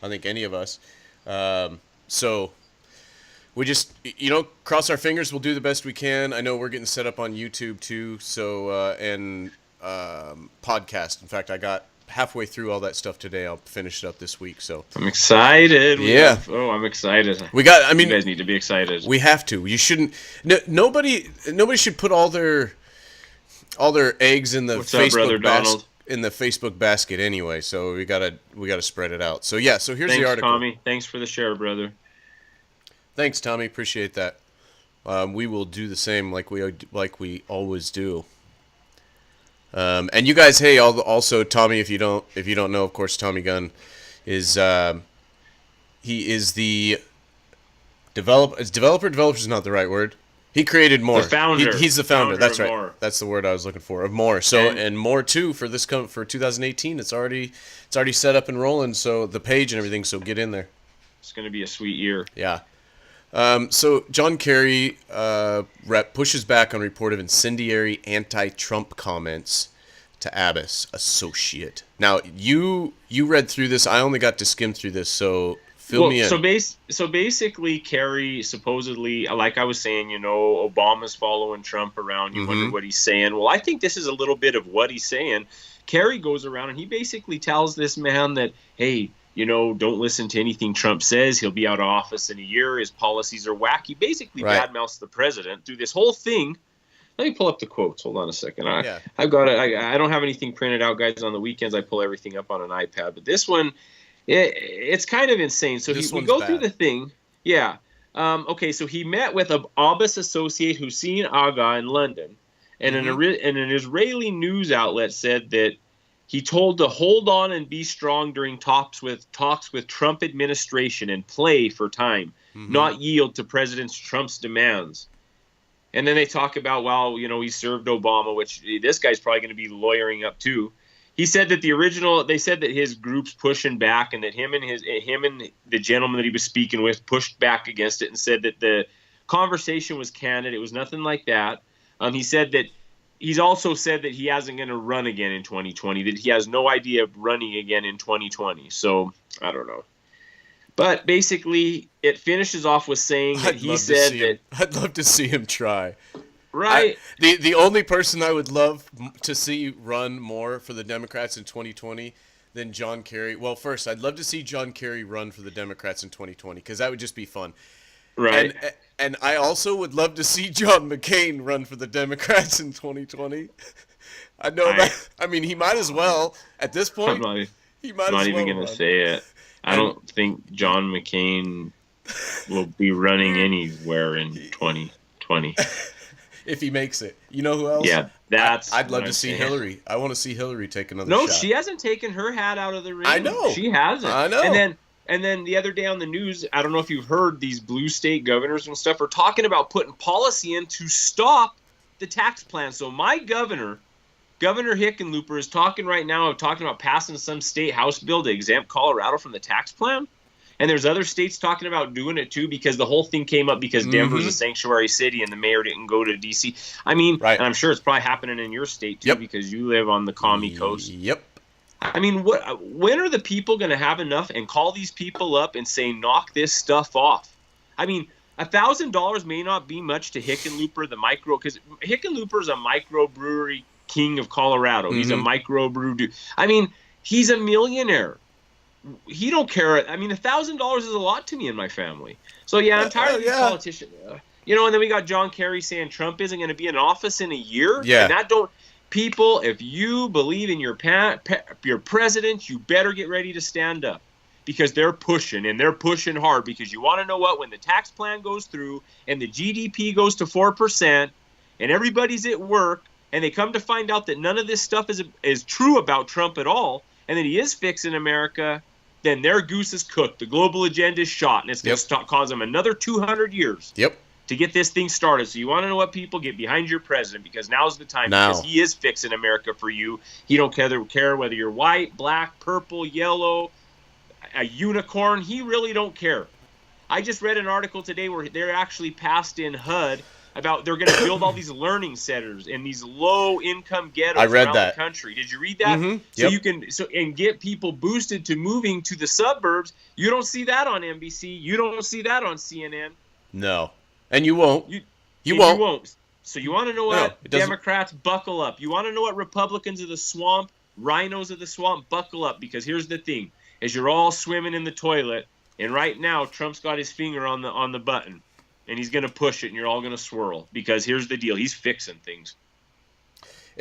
Speaker 2: I think any of us. So we just, cross our fingers. We'll do the best we can. I know we're getting set up on YouTube too. So, and podcast. In fact, I got halfway through all that stuff today. I'll finish it up this week. So
Speaker 3: I'm excited. I'm excited.
Speaker 2: You
Speaker 3: guys need to be excited.
Speaker 2: We have to. You shouldn't. Nobody should put all their eggs in the Facebook basket anyway. So we gotta spread it out. So yeah. So here's the article.
Speaker 3: Thanks, Tommy. Thanks for the share, brother.
Speaker 2: Thanks, Tommy. Appreciate that. We will do the same like we always do. And you guys, hey, also Tommy, if you don't know, of course, Tommy Gunn is he is the developer. Developer's not the right word. He created More.
Speaker 3: The founder.
Speaker 2: He's the founder. That's right.
Speaker 3: More.
Speaker 2: That's the word I was looking for. Of More. So and More too for 2018. It's already set up and rolling. So the page and everything. So get in there.
Speaker 3: It's going to be a sweet year.
Speaker 2: Yeah. So John Kerry rep pushes back on report of incendiary anti-Trump comments to Abbas associate. Now you read through this. I only got to skim through this, so fill me in.
Speaker 3: So basically, Kerry supposedly, like I was saying, Obama's following Trump around. You wonder what he's saying. Well, I think this is a little bit of what he's saying. Kerry goes around and he basically tells this man that, hey, don't listen to anything Trump says. He'll be out of office in a year. His policies are wacky. Basically, badmouths the president through this whole thing. Let me pull up the quotes. Hold on a second. I've got it. I don't have anything printed out, guys. On the weekends, I pull everything up on an iPad. But this one, it's kind of insane. So we go through the thing. Yeah. Okay, so he met with an Abbas associate, Hussein Agha, in London. And an Israeli news outlet said that he told to hold on and be strong during talks with Trump administration and play for time, not yield to President Trump's demands. And then they talk about, he served Obama, which this guy's probably going to be lawyering up too. He said that they said that his group's pushing back, and that him and the gentleman that he was speaking with pushed back against it and said that the conversation was candid. It was nothing like that. He said that. He's also said that he isn't going to run again in 2020, that he has no idea of running again in 2020. So, I don't know. But basically, it finishes off with saying that he said that...
Speaker 2: I'd love to see him try.
Speaker 3: Right.
Speaker 2: The only person I would love to see run more for the Democrats in 2020 than John Kerry... Well, first, I'd love to see John Kerry run for the Democrats in 2020, because that would just be fun.
Speaker 3: Right.
Speaker 2: And I also would love to see John McCain run for the Democrats in 2020. I know that. I mean, he might as well at this point.
Speaker 3: I'm not even going to say it. I don't think John McCain will be running anywhere in 2020.
Speaker 2: If he makes it. You know who else?
Speaker 3: Yeah,
Speaker 2: I'd love to see Hillary. I want to see Hillary take another shot.
Speaker 3: No, she hasn't taken her hat out of the ring.
Speaker 2: I know.
Speaker 3: She hasn't.
Speaker 2: I know.
Speaker 3: And then the other day on the news, I don't know if you've heard, these blue state governors and stuff are talking about putting policy in to stop the tax plan. So my Governor Hickenlooper, is talking right now about passing some state House bill to exempt Colorado from the tax plan. And there's other states talking about doing it too, because the whole thing came up because Denver's a sanctuary city and the mayor didn't go to D.C. I mean, and I'm sure it's probably happening in your state too, because you live on the commie coast.
Speaker 2: Yep.
Speaker 3: I mean, when are the people going to have enough and call these people up and say, knock this stuff off? I mean, $1,000 may not be much to Hickenlooper, because Hickenlooper's a microbrewery king of Colorado. He's a microbrew dude. I mean, he's a millionaire. He don't care. I mean, $1,000 is a lot to me and my family. So yeah, I'm tired of these politicians. You know, and then we got John Kerry saying Trump isn't going to be in office in a year.
Speaker 2: Yeah.
Speaker 3: And people, if you believe in your president, you better get ready to stand up, because they're pushing, and they're pushing hard. Because you want to know what? When the tax plan goes through and the GDP goes to 4% and everybody's at work and they come to find out that none of this stuff is true about Trump at all, and that he is fixing America, then their goose is cooked. The global agenda is shot, and it's going to cause them another 200 years. To get this thing started. So you want to know what, people? Get behind your president, because now's the time. Because he is fixing America for you. He don't care whether you're white, black, purple, yellow, a unicorn. He really don't care. I just read an article today where they're actually passed in HUD about they're going to build all these learning centers in these low-income ghettos around the country. Did you read that? So you can and get people boosted to moving to the suburbs. You don't see that on NBC. You don't see that on CNN.
Speaker 2: No. And you won't. You
Speaker 3: won't. So you want to know what? Democrats, buckle up. You want to know what? Republicans of the swamp, rhinos of the swamp, buckle up. Because here's the thing. As you're all swimming in the toilet, and right now Trump's got his finger on the button, and he's going to push it, and you're all going to swirl. Because here's the deal. He's fixing things.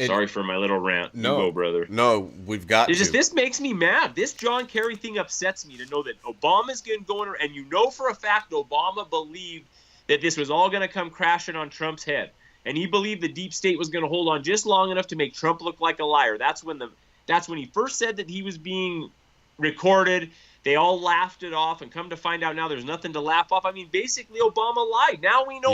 Speaker 3: Sorry for my little rant.
Speaker 2: No,
Speaker 3: you go, brother.
Speaker 2: No, we've got to.
Speaker 3: This makes me mad. This John Kerry thing upsets me, to know that Obama's going, and you know for a fact Obama believed that this was all going to come crashing on Trump's head. And he believed the deep state was going to hold on just long enough to make Trump look like a liar. That's when he first said that he was being recorded. They all laughed it off, and come to find out now there's nothing to laugh off. I mean, basically Obama lied. Now we know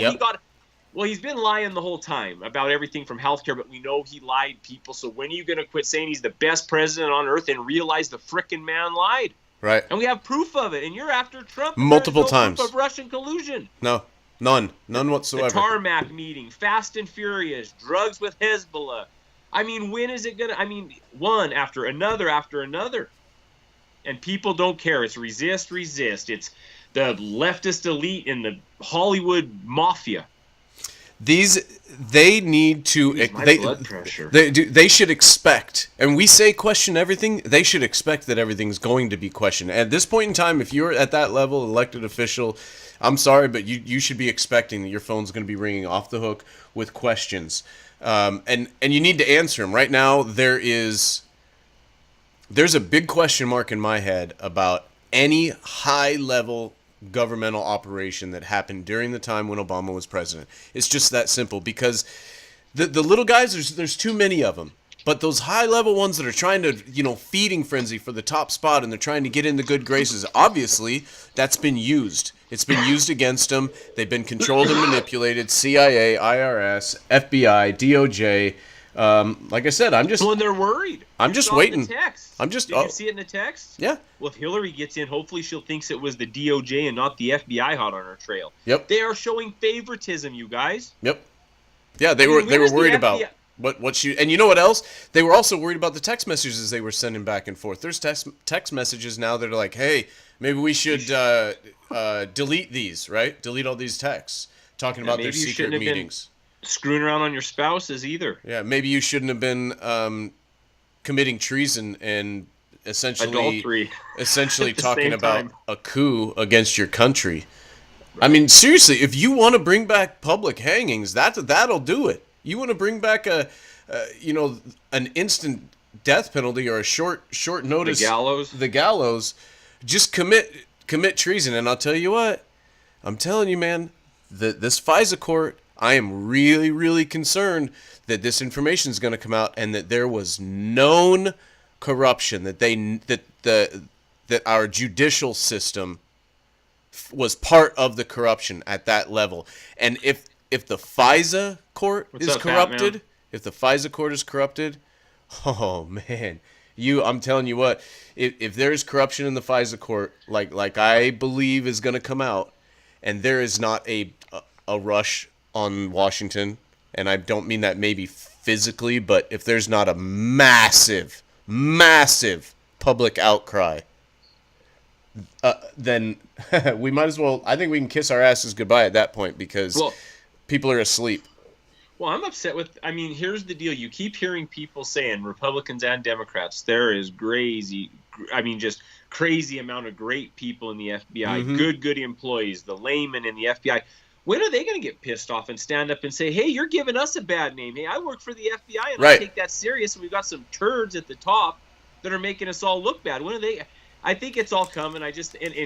Speaker 3: he's been lying the whole time about everything from healthcare, but we know he lied, people. So when are you going to quit saying he's the best president on earth and realize the frickin' man lied?
Speaker 2: Right.
Speaker 3: And we have proof of it. And you're after Trump
Speaker 2: multiple times.
Speaker 3: Proof of Russian collusion.
Speaker 2: No. None whatsoever.
Speaker 3: The tarmac meeting, Fast and Furious, drugs with Hezbollah. I mean, when is it going to... I mean, one after another after another. And people don't care. It's resist. It's the leftist elite and the Hollywood mafia.
Speaker 2: They need to...
Speaker 3: blood pressure.
Speaker 2: They should expect, and we say question everything, they should expect that everything's going to be questioned. At this point in time, if you're at that level, elected official, I'm sorry, but you should be expecting that your phone's going to be ringing off the hook with questions. And you need to answer them. Right now, there's a big question mark in my head about any high-level governmental operation that happened during the time when Obama was president. It's just that simple, because the little guys, there's too many of them. But those high-level ones that are trying to, feeding frenzy for the top spot, and they're trying to get in the good graces, obviously, that's been used. It's been used against them. They've been controlled and manipulated. CIA, IRS, FBI, DOJ. Like I said, I'm just...
Speaker 3: When they're worried.
Speaker 2: I'm just waiting.
Speaker 3: Did you see it in the text?
Speaker 2: Yeah.
Speaker 3: Well, if Hillary gets in, hopefully she'll think it was the DOJ and not the FBI hot on her trail.
Speaker 2: Yep.
Speaker 3: They are showing favoritism, you guys.
Speaker 2: Yep. Yeah, they were worried about what she... And you know what else? They were also worried about the text messages they were sending back and forth. There's text messages now that are like, hey, maybe we should delete these, right? Delete all these texts talking about their secret meetings.
Speaker 3: Screwing around on your spouses either.
Speaker 2: Yeah, maybe you shouldn't have been committing treason and essentially talking about a coup against your country. Right. I mean, seriously, if you want to bring back public hangings, that'll do it. You want to bring back an instant death penalty or a short notice, the gallows, just commit treason. And I'll tell you what, I'm telling you, man, this FISA court, I am really, really concerned that this information is going to come out and that there was known corruption, that that our judicial system was part of the corruption at that level. And if the FISA court is corrupted, if the FISA court is corrupted, oh man, I'm telling you what, if there is corruption in the FISA court, like I believe is going to come out, and there is not a rush on Washington, and I don't mean that maybe physically, but if there's not a massive public outcry, then we might as well. I think we can kiss our asses goodbye at that point, because people are asleep.
Speaker 3: Well, I'm upset with. I mean, here's the deal: you keep hearing people saying, Republicans and Democrats, there is crazy. I mean, just crazy amount of great people in the FBI, good employees, the laymen in the FBI. When are they going to get pissed off and stand up and say, "Hey, you're giving us a bad name. Hey, I work for the FBI and I take that serious, and we've got some turds at the top that are making us all look bad." When are they? I think it's all coming. And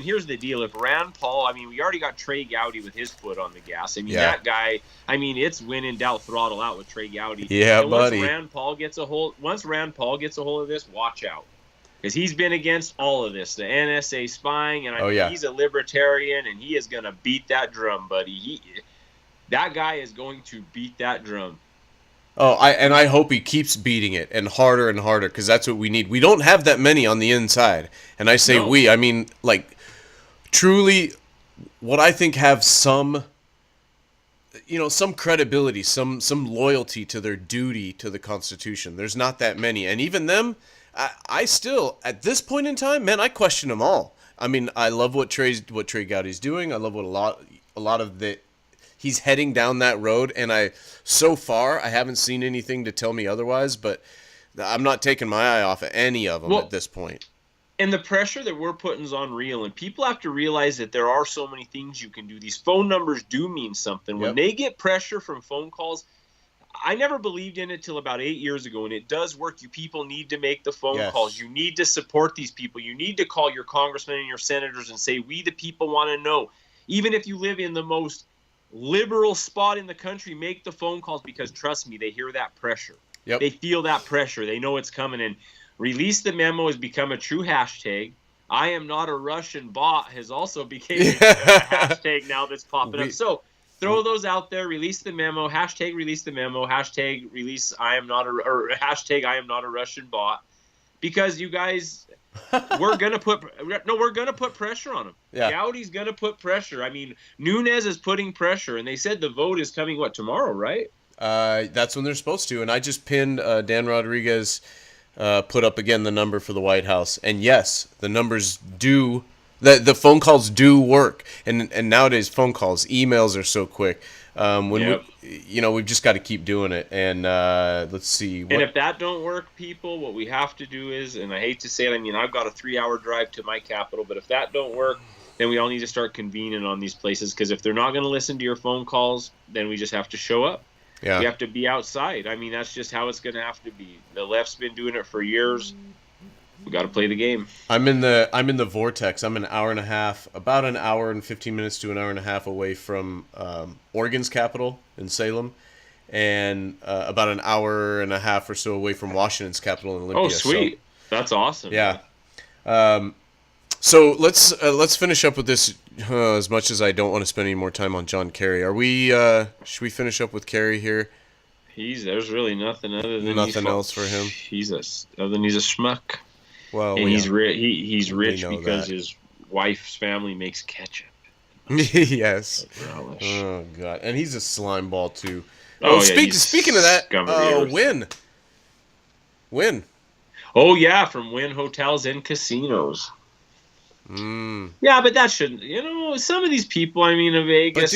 Speaker 3: here's the deal. If Rand Paul, I mean, we already got Trey Gowdy with his foot on the gas. I mean, that guy, I mean, it's when in doubt, throttle out with Trey Gowdy.
Speaker 2: Yeah,
Speaker 3: and
Speaker 2: buddy.
Speaker 3: Once Rand Paul gets a hold of this, watch out. Because he's been against all of this, the NSA spying, and he's a libertarian, and he is going to beat that drum, buddy. That guy is going to beat that drum.
Speaker 2: Oh, I hope he keeps beating it, and harder, because that's what we need. We don't have that many on the inside. And I say we, I mean, like, truly, what I think have some credibility, some loyalty to their duty to the Constitution. There's not that many. And even them, I still, at this point in time, man, I question them all. I mean, I love what Trey Gowdy's doing. I love what a lot of the... He's heading down that road, and so far I haven't seen anything to tell me otherwise, but I'm not taking my eye off of any of them at this point.
Speaker 3: And the pressure that we're putting is unreal, and people have to realize that there are so many things you can do. These phone numbers do mean something. When they get pressure from phone calls, I never believed in it till about 8 years ago, and it does work. You people need to make the phone calls. You need to support these people. You need to call your congressmen and your senators and say, we the people want to know. Even if you live in the most liberal spot in the country, make the phone calls, because trust me, they hear that pressure. They feel that pressure. They know it's coming. And release the memo has become a true hashtag. I am not a Russian bot has also become a hashtag now that's popping up. So throw those out there. Release the memo. Hashtag release the memo. Hashtag release hashtag I am not a Russian bot. Because you guys, we're gonna put pressure on him. Gowdy's gonna put pressure. I mean, Nunes is putting pressure, and they said the vote is coming tomorrow, right?
Speaker 2: That's when they're supposed to. And I just pinned Dan Rodriguez put up again the number for the White House, and yes, the numbers do. The phone calls do work, and nowadays phone calls, emails are so quick. We've just got to keep doing it. And let's see.
Speaker 3: And if that don't work, people, what we have to do is, and I hate to say it, I mean, I've got a 3-hour drive to my capital, but if that don't work, then we all need to start convening on these places, because if they're not going to listen to your phone calls, then we just have to show up. We have to be outside. I mean, that's just how it's going to have to be. The left's been doing it for years. We got to play the game.
Speaker 2: I'm in the vortex. I'm about an hour and 15 minutes to an hour and a half away from Oregon's capital in Salem, and about an hour and a half or so away from Washington's capital in Olympia.
Speaker 3: Oh, sweet! So, that's awesome.
Speaker 2: Yeah. So let's finish up with this. As much as I don't want to spend any more time on John Kerry, should we finish up with Kerry here?
Speaker 3: There's really nothing other than
Speaker 2: nothing else for him.
Speaker 3: He's a schmuck.
Speaker 2: Well,
Speaker 3: and he's rich because his wife's family makes ketchup.
Speaker 2: Yes. Oh God, and he's a slime ball too. Speaking of that, Wynn. Oh
Speaker 3: yeah, from Wynn Hotels and Casinos. Yeah, but that shouldn't. Some of these people. I mean, Vegas.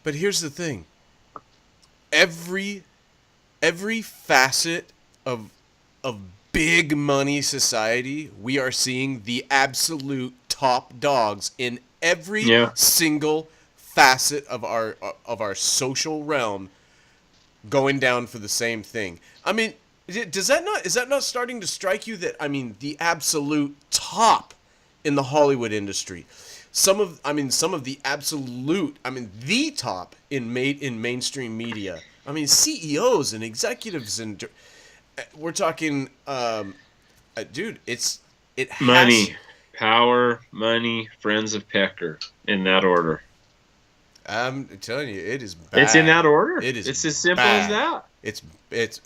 Speaker 2: But here's the thing. Every facet of big money society, we are seeing the absolute top dogs in every single facet of our social realm going down for the same thing. I mean, is that not starting to strike you that, I mean, the absolute top in the Hollywood industry, some of the absolute, I mean, the top in mainstream media. I mean, CEOs and executives, and we're talking, dude, it's it has...
Speaker 3: Money, power, money, friends of Pecker, in that order.
Speaker 2: I'm telling you, it is bad.
Speaker 3: It's in that order.
Speaker 2: It is.
Speaker 3: It's as simple
Speaker 2: bad.
Speaker 3: as
Speaker 2: that.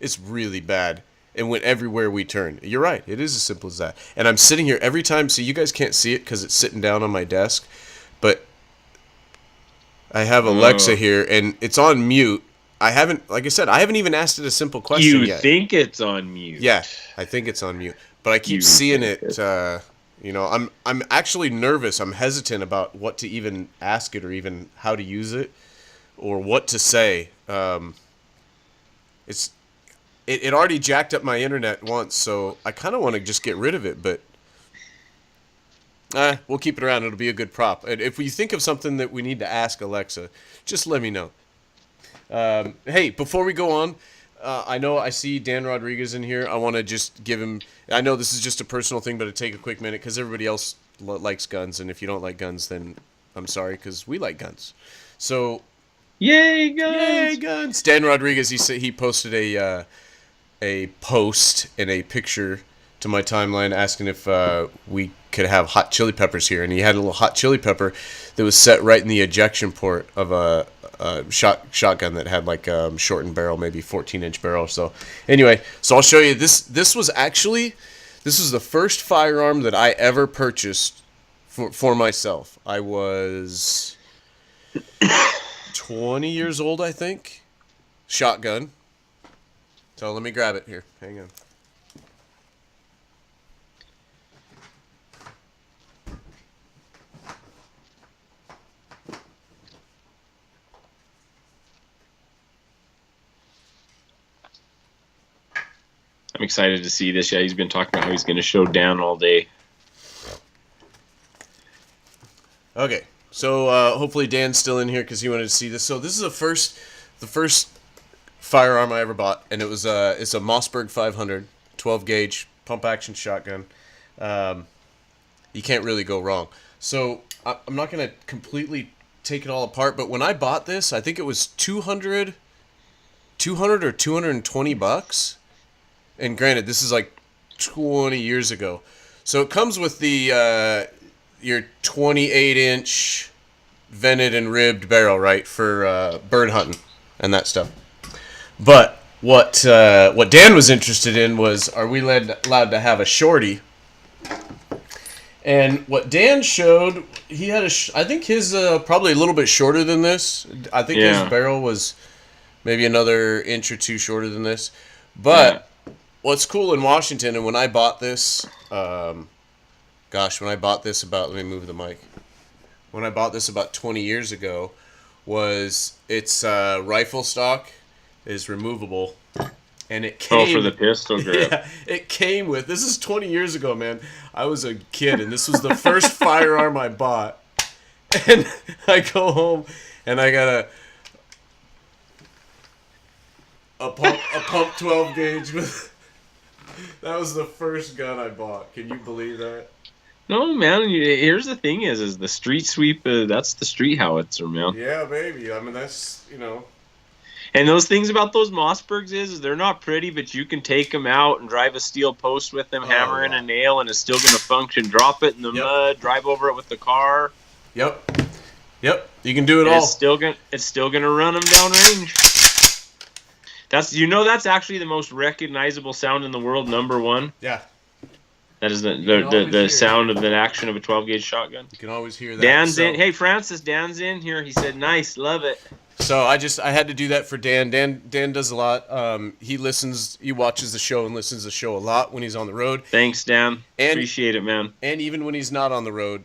Speaker 2: It's really bad. And went everywhere we turn. You're right. It is as simple as that. And I'm sitting here every time. So you guys can't see it because it's sitting down on my desk. But I have Alexa here, and it's on mute. I haven't, like I said, I haven't even asked it a simple question yet.
Speaker 3: You think it's on mute?
Speaker 2: Yeah, I think it's on mute. But I keep seeing it. I'm actually nervous. I'm hesitant about what to even ask it or even how to use it or what to say. It already jacked up my internet once, so I kind of want to just get rid of it, but we'll keep it around. It'll be a good prop. And if we think of something that we need to ask Alexa, just let me know. Hey, before we go on, I know I see Dan Rodriguez in here. I want to just give him... I know this is just a personal thing, but it'll take a quick minute because everybody else likes guns, and if you don't like guns, then I'm sorry because we like guns. So...
Speaker 3: Yay, guns!
Speaker 2: Yay, guns! Dan Rodriguez, he posted a post and a picture to my timeline asking if we could have hot chili peppers here, and he had a little hot chili pepper that was set right in the ejection port of a shotgun that had like shortened barrel, maybe 14-inch barrel. So anyway, so I'll show you this. This was the first firearm that I ever purchased for myself. I was 20 years old, I think. Shotgun. So let me grab it here. Hang on.
Speaker 3: I'm excited to see this. Yeah, he's been talking about how he's going to show Dan all day.
Speaker 2: Okay, so hopefully Dan's still in here because he wanted to see this. So this is the first firearm I ever bought, and it's a Mossberg 500 12 gauge pump action shotgun. You can't really go wrong. So I'm not going to completely take it all apart, but when I bought this, I think it was $200 or $220. And granted, this is like 20 years ago. So it comes with the your 28-inch vented and ribbed barrel, right, for bird hunting and that stuff. But what Dan was interested in was, are we allowed to have a shorty? And what Dan showed, he had I think his probably a little bit shorter than this. I think his barrel was maybe another inch or two shorter than this. But what's cool in Washington, and when I bought this, when I bought this about, let me move the mic. When I bought this about 20 years ago, was its rifle stock is removable, and it came...
Speaker 3: Oh, for the pistol grip.
Speaker 2: Yeah, it came with... This is 20 years ago, man. I was a kid, and this was the first firearm I bought. And I go home, and I got a pump 12 gauge with... That was the first gun I bought. Can you believe that?
Speaker 3: No, man. Here's the thing: is the street sweep. That's the street howitzer, man.
Speaker 2: Yeah, baby. I mean, that's
Speaker 3: And those things about those Mossbergs is they're not pretty, but you can take them out and drive a steel post with them, hammer in a nail, and it's still going to function. Drop it in the mud, drive over it with the car.
Speaker 2: Yep. You can do it all.
Speaker 3: It's still gonna run them downrange. That's actually the most recognizable sound in the world. Number one.
Speaker 2: Yeah.
Speaker 3: That is the sound of the action of a 12 gauge shotgun.
Speaker 2: You can always hear that.
Speaker 3: Dan's in. Hey, Francis, Dan's in here. He said, "Nice, love it."
Speaker 2: So I had to do that for Dan. Dan does a lot. He watches the show and listens to the show a lot when he's on the road.
Speaker 3: Thanks, Dan. Appreciate it, man.
Speaker 2: And even when he's not on the road.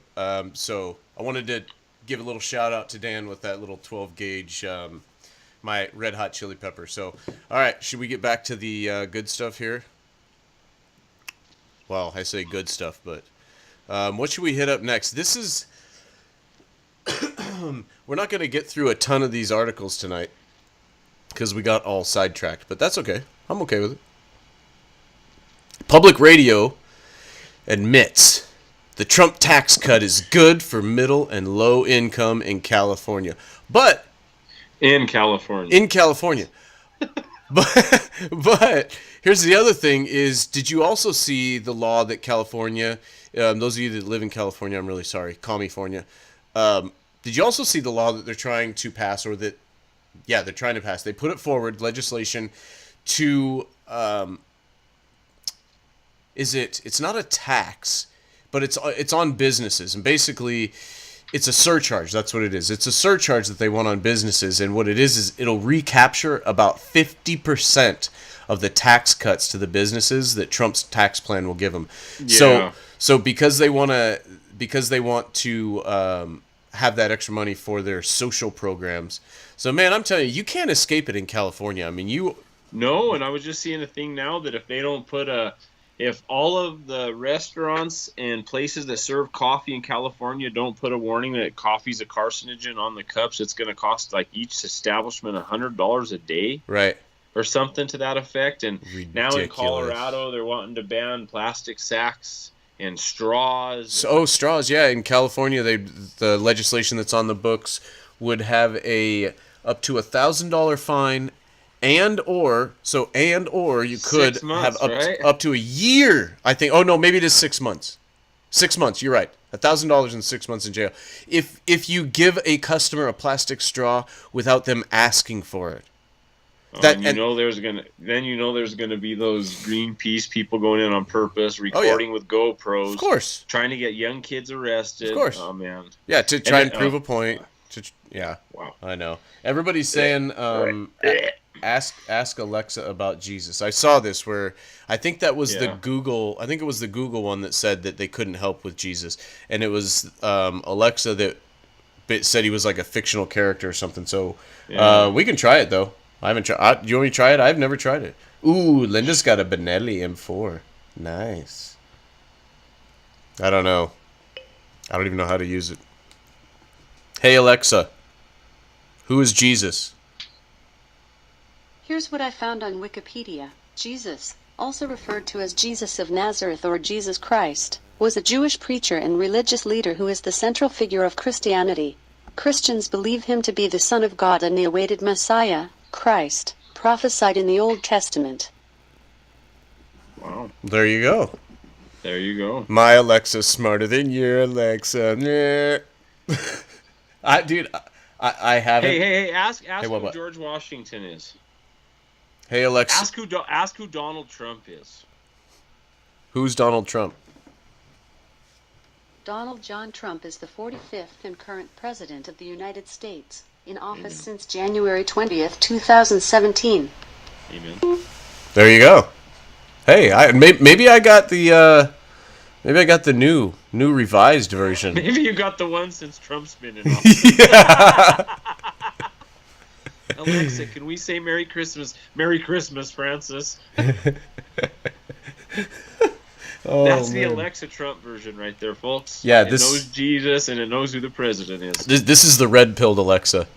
Speaker 2: So I wanted to give a little shout out to Dan with that little 12 gauge. My red hot chili pepper. So, all right, should we get back to the good stuff here? Well, I say good stuff, but what should we hit up next? This is... We're not going to get through a ton of these articles tonight because we got all sidetracked, but that's okay. I'm okay with it. Public radio admits the Trump tax cut is good for middle and low income in California. But... In California. But here's the other thing: is did you also see the law that California? Those of you that live in California, I'm really sorry, California. Did you also see the law that they're trying to pass, or that? Yeah, they're trying to pass. They put it forward, legislation to. It's not a tax, but it's on businesses, and basically. It's a surcharge. That's what it is. It's a surcharge that they want on businesses, and what it is it'll recapture about 50% of the tax cuts to the businesses that Trump's tax plan will give them. Yeah. So because they want to have that extra money for their social programs. So man, I'm telling you, you can't escape it in California. I mean,
Speaker 3: No, and I was just seeing a thing now that if all of the restaurants and places that serve coffee in California don't put a warning that coffee's a carcinogen on the cups, it's going to cost like each establishment $100 a day,
Speaker 2: right,
Speaker 3: or something to that effect. And
Speaker 2: ridiculous.
Speaker 3: Now in Colorado, they're wanting to ban plastic sacks and straws.
Speaker 2: Straws, yeah. In California, the legislation that's on the books would have up to $1,000 fine. And or you could
Speaker 3: 6 months,
Speaker 2: have up to a year, I think. Oh no, maybe it is 6 months. 6 months, you're right. $1,000 and 6 months in jail. If you give a customer a plastic straw without them asking for it.
Speaker 3: There's gonna be those Greenpeace people going in on purpose, recording with GoPros,
Speaker 2: of course,
Speaker 3: trying to get young kids arrested.
Speaker 2: Of course,
Speaker 3: oh man,
Speaker 2: yeah, to try and prove a point.
Speaker 3: Wow,
Speaker 2: I know. Everybody's saying, ask Alexa about Jesus. I saw this where I think that was the Google. I think it was the Google one that said that they couldn't help with Jesus, and it was Alexa that said he was like a fictional character or something. So we can try it though. I haven't tried. Do you want me to try it? I've never tried it. Ooh, Linda's got a Benelli M4. Nice. I don't know. I don't even know how to use it. Hey Alexa, who is Jesus?
Speaker 4: Here's what I found on Wikipedia. Jesus, also referred to as Jesus of Nazareth or Jesus Christ, was a Jewish preacher and religious leader who is the central figure of Christianity. Christians believe him to be the Son of God and the awaited Messiah, Christ, prophesied in the Old Testament.
Speaker 3: Wow.
Speaker 2: There you go.
Speaker 3: There you go.
Speaker 2: My Alexa's smarter than your Alexa. I haven't.
Speaker 3: Hey! Ask who George Washington is.
Speaker 2: Hey Alexa.
Speaker 3: Ask who Donald Trump is.
Speaker 2: Who's Donald Trump?
Speaker 4: Donald John Trump is the 45th and current President of the United States, in office since January 20th, 2017.
Speaker 3: Amen.
Speaker 2: There you go. Hey, maybe I got the new revised version.
Speaker 3: Maybe you got the one since Trump's been in office.
Speaker 2: Yeah.
Speaker 3: Alexa, can we say Merry Christmas? Merry Christmas, Francis. That's the Alexa Trump version right there, folks.
Speaker 2: Yeah,
Speaker 3: it knows Jesus and it knows who the president is.
Speaker 2: This is the red-pilled Alexa.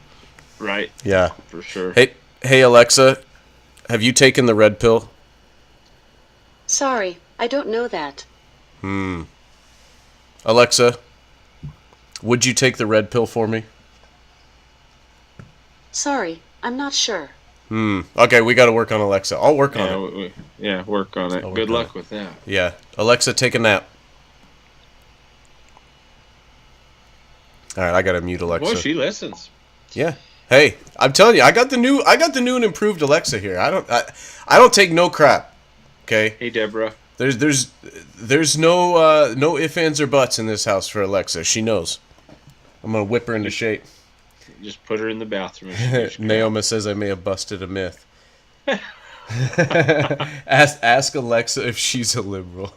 Speaker 3: Right.
Speaker 2: Yeah.
Speaker 3: For sure.
Speaker 2: Hey Alexa, have you taken the red pill?
Speaker 4: Sorry, I don't know that.
Speaker 2: Alexa, would you take the red pill for me?
Speaker 4: Sorry, I'm not sure.
Speaker 2: Okay, we got to work on Alexa. I'll work on it.
Speaker 3: Work on it. Good luck with that.
Speaker 2: Yeah. Alexa, take a nap. All right, I got to mute Alexa.
Speaker 3: Boy, she listens.
Speaker 2: Yeah. Hey, I'm telling you, I got the new and improved Alexa here. I don't take no crap. Okay.
Speaker 3: Hey, Deborah.
Speaker 2: There's no ifs, ands, or buts in this house for Alexa. She knows. I'm gonna whip her into shape.
Speaker 3: Just put her in the bathroom.
Speaker 2: Naoma says I may have busted a myth. ask Alexa if she's a liberal.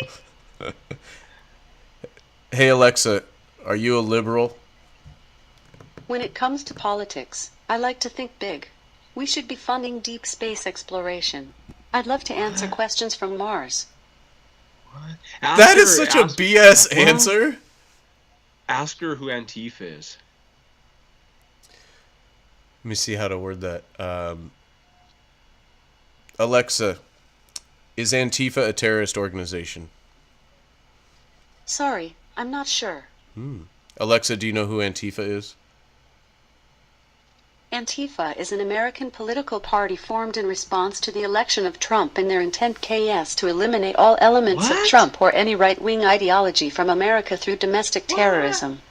Speaker 2: Hey Alexa, are you a liberal?
Speaker 4: When it comes to politics, I like to think big. We should be funding deep space exploration. I'd love to answer questions from Mars.
Speaker 3: What?
Speaker 2: That is such a BS answer.
Speaker 3: Ask her who Antifa is.
Speaker 2: Let me see how to word that. Alexa, is Antifa a terrorist organization?
Speaker 4: Sorry, I'm not sure.
Speaker 2: Alexa, do you know who Antifa is?
Speaker 4: Antifa is an American political party formed in response to the election of Trump and their intent KS to eliminate all elements of Trump or any right-wing ideology from America through domestic terrorism.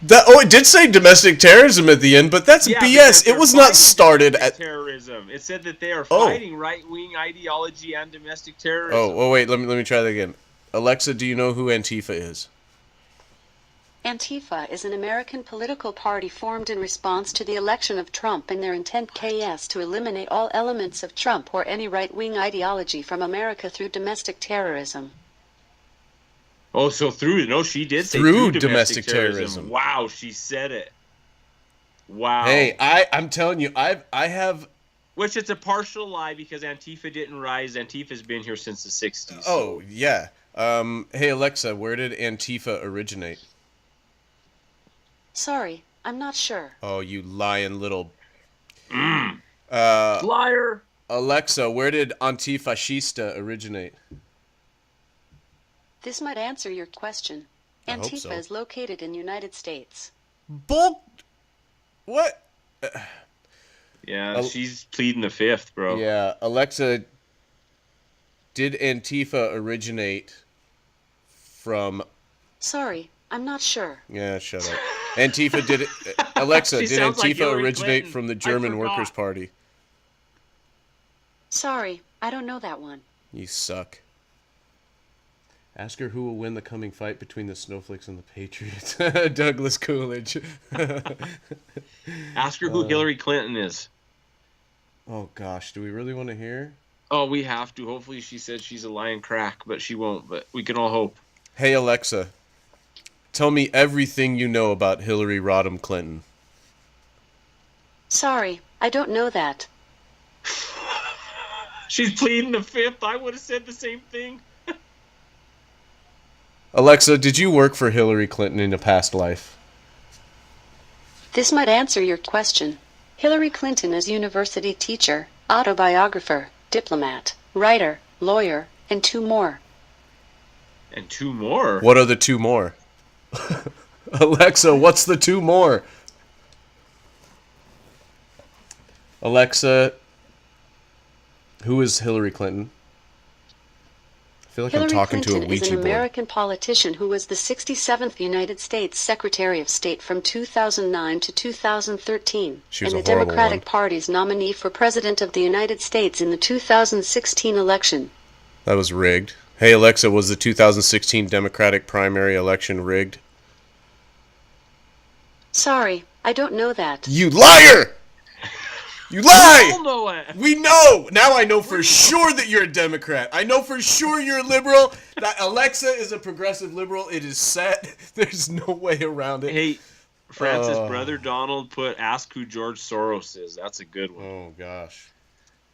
Speaker 2: It did say domestic terrorism at the end, but that's BS. It was not started at
Speaker 3: terrorism. It said that they are fighting right-wing ideology and domestic terrorism.
Speaker 2: Oh, wait, let me try that again. Alexa, do you know who Antifa is?
Speaker 4: Antifa is an American political party formed in response to the election of Trump and their intent KS to eliminate all elements of Trump or any right-wing ideology from America through domestic terrorism.
Speaker 3: Oh, so she did say through domestic terrorism. Wow, she said it. Wow.
Speaker 2: Hey, I'm telling you, I have...
Speaker 3: Which it's a partial lie because Antifa didn't rise. Antifa's been here since the 60s.
Speaker 2: Oh, yeah. Hey, Alexa, where did Antifa originate?
Speaker 4: Sorry, I'm not sure.
Speaker 2: Oh, you lying little...
Speaker 3: Liar!
Speaker 2: Alexa, where did Antifascista originate?
Speaker 4: This might answer your question. Antifa is located in the United States.
Speaker 2: What?
Speaker 3: Yeah, she's pleading the fifth, bro.
Speaker 2: Yeah, Alexa, did Antifa originate from...
Speaker 4: Sorry, I'm not sure.
Speaker 2: Yeah, shut up. Antifa did it... Alexa, did Antifa originate from the German Workers' Party?
Speaker 4: Sorry, I don't know that one.
Speaker 2: You suck. Ask her who will win the coming fight between the Snowflakes and the Patriots. Douglas Coolidge.
Speaker 3: Ask her who Hillary Clinton is.
Speaker 2: Oh, gosh. Do we really want to hear?
Speaker 3: Oh, we have to. Hopefully she said she's a lying crack, but she won't. But we can all hope.
Speaker 2: Hey, Alexa. Tell me everything you know about Hillary Rodham Clinton.
Speaker 4: Sorry, I don't know that.
Speaker 3: She's pleading the fifth. I would have said the same thing.
Speaker 2: Alexa, did you work for Hillary Clinton in a past life?
Speaker 4: This might answer your question. Hillary Clinton is university teacher, autobiographer, diplomat, writer, lawyer, and 2 more.
Speaker 3: And 2 more?
Speaker 2: What are the 2 more? Alexa, what's the 2 more? Alexa, who is Hillary Clinton? I feel like
Speaker 4: Hillary
Speaker 2: I'm talking
Speaker 4: Clinton
Speaker 2: to a Ouija
Speaker 4: is an
Speaker 2: board.
Speaker 4: American politician who was the 67th United States Secretary of State from 2009 to 2013, and the Democratic Party's nominee for President of the United States in the 2016 election.
Speaker 2: That was rigged. Hey, Alexa, was the 2016 Democratic primary election rigged?
Speaker 4: Sorry, I don't know that.
Speaker 2: You liar! You lie!
Speaker 3: We all know it.
Speaker 2: We know! Now I know for sure that you're a Democrat. I know for sure you're a liberal. That Alexa is a progressive liberal. It is set. There's no way around it.
Speaker 3: Hey, Francis, brother Donald put ask who George Soros is. That's a good one.
Speaker 2: Oh, gosh.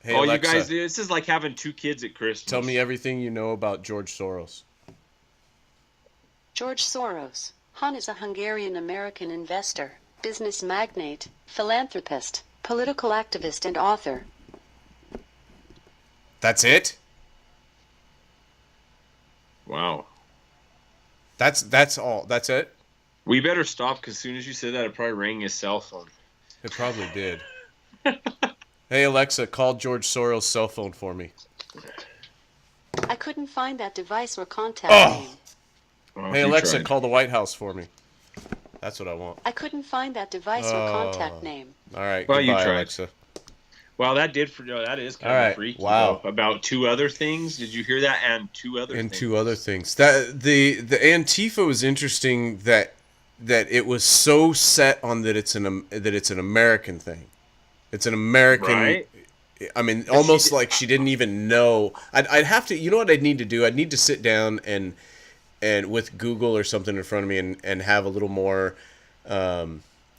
Speaker 2: Hey,
Speaker 3: Alexa, you guys,
Speaker 2: Alexa,
Speaker 3: this is like having 2 kids at Christmas.
Speaker 2: tell me everything you know about George Soros.
Speaker 4: George Soros. Han is a Hungarian-American investor, business magnate, philanthropist, political activist, and author.
Speaker 2: That's it?
Speaker 3: Wow.
Speaker 2: That's all. That's it?
Speaker 3: We better stop because as soon as you said that, it probably rang his cell phone.
Speaker 2: It probably did. Hey, Alexa, call George Soros' cell phone for me.
Speaker 4: I couldn't find that device or contact name.
Speaker 3: Oh,
Speaker 2: hey, Alexa, call the White House for me. That's what I want.
Speaker 4: I couldn't find that device or contact name.
Speaker 2: All right,
Speaker 3: well,
Speaker 2: goodbye,
Speaker 3: you tried.
Speaker 2: Alexa.
Speaker 3: Well, that is kind of freaky.
Speaker 2: Wow.
Speaker 3: Though. About 2 other things. Did you hear that? And 2 other things.
Speaker 2: 2 other things. That the Antifa was interesting that it was so set on that it's an American thing. It's an American.
Speaker 3: Right.
Speaker 2: I mean, almost like she didn't even know. I'd have to. You know what I'd need to do? I'd need to sit down and with Google or something in front of me and have a little more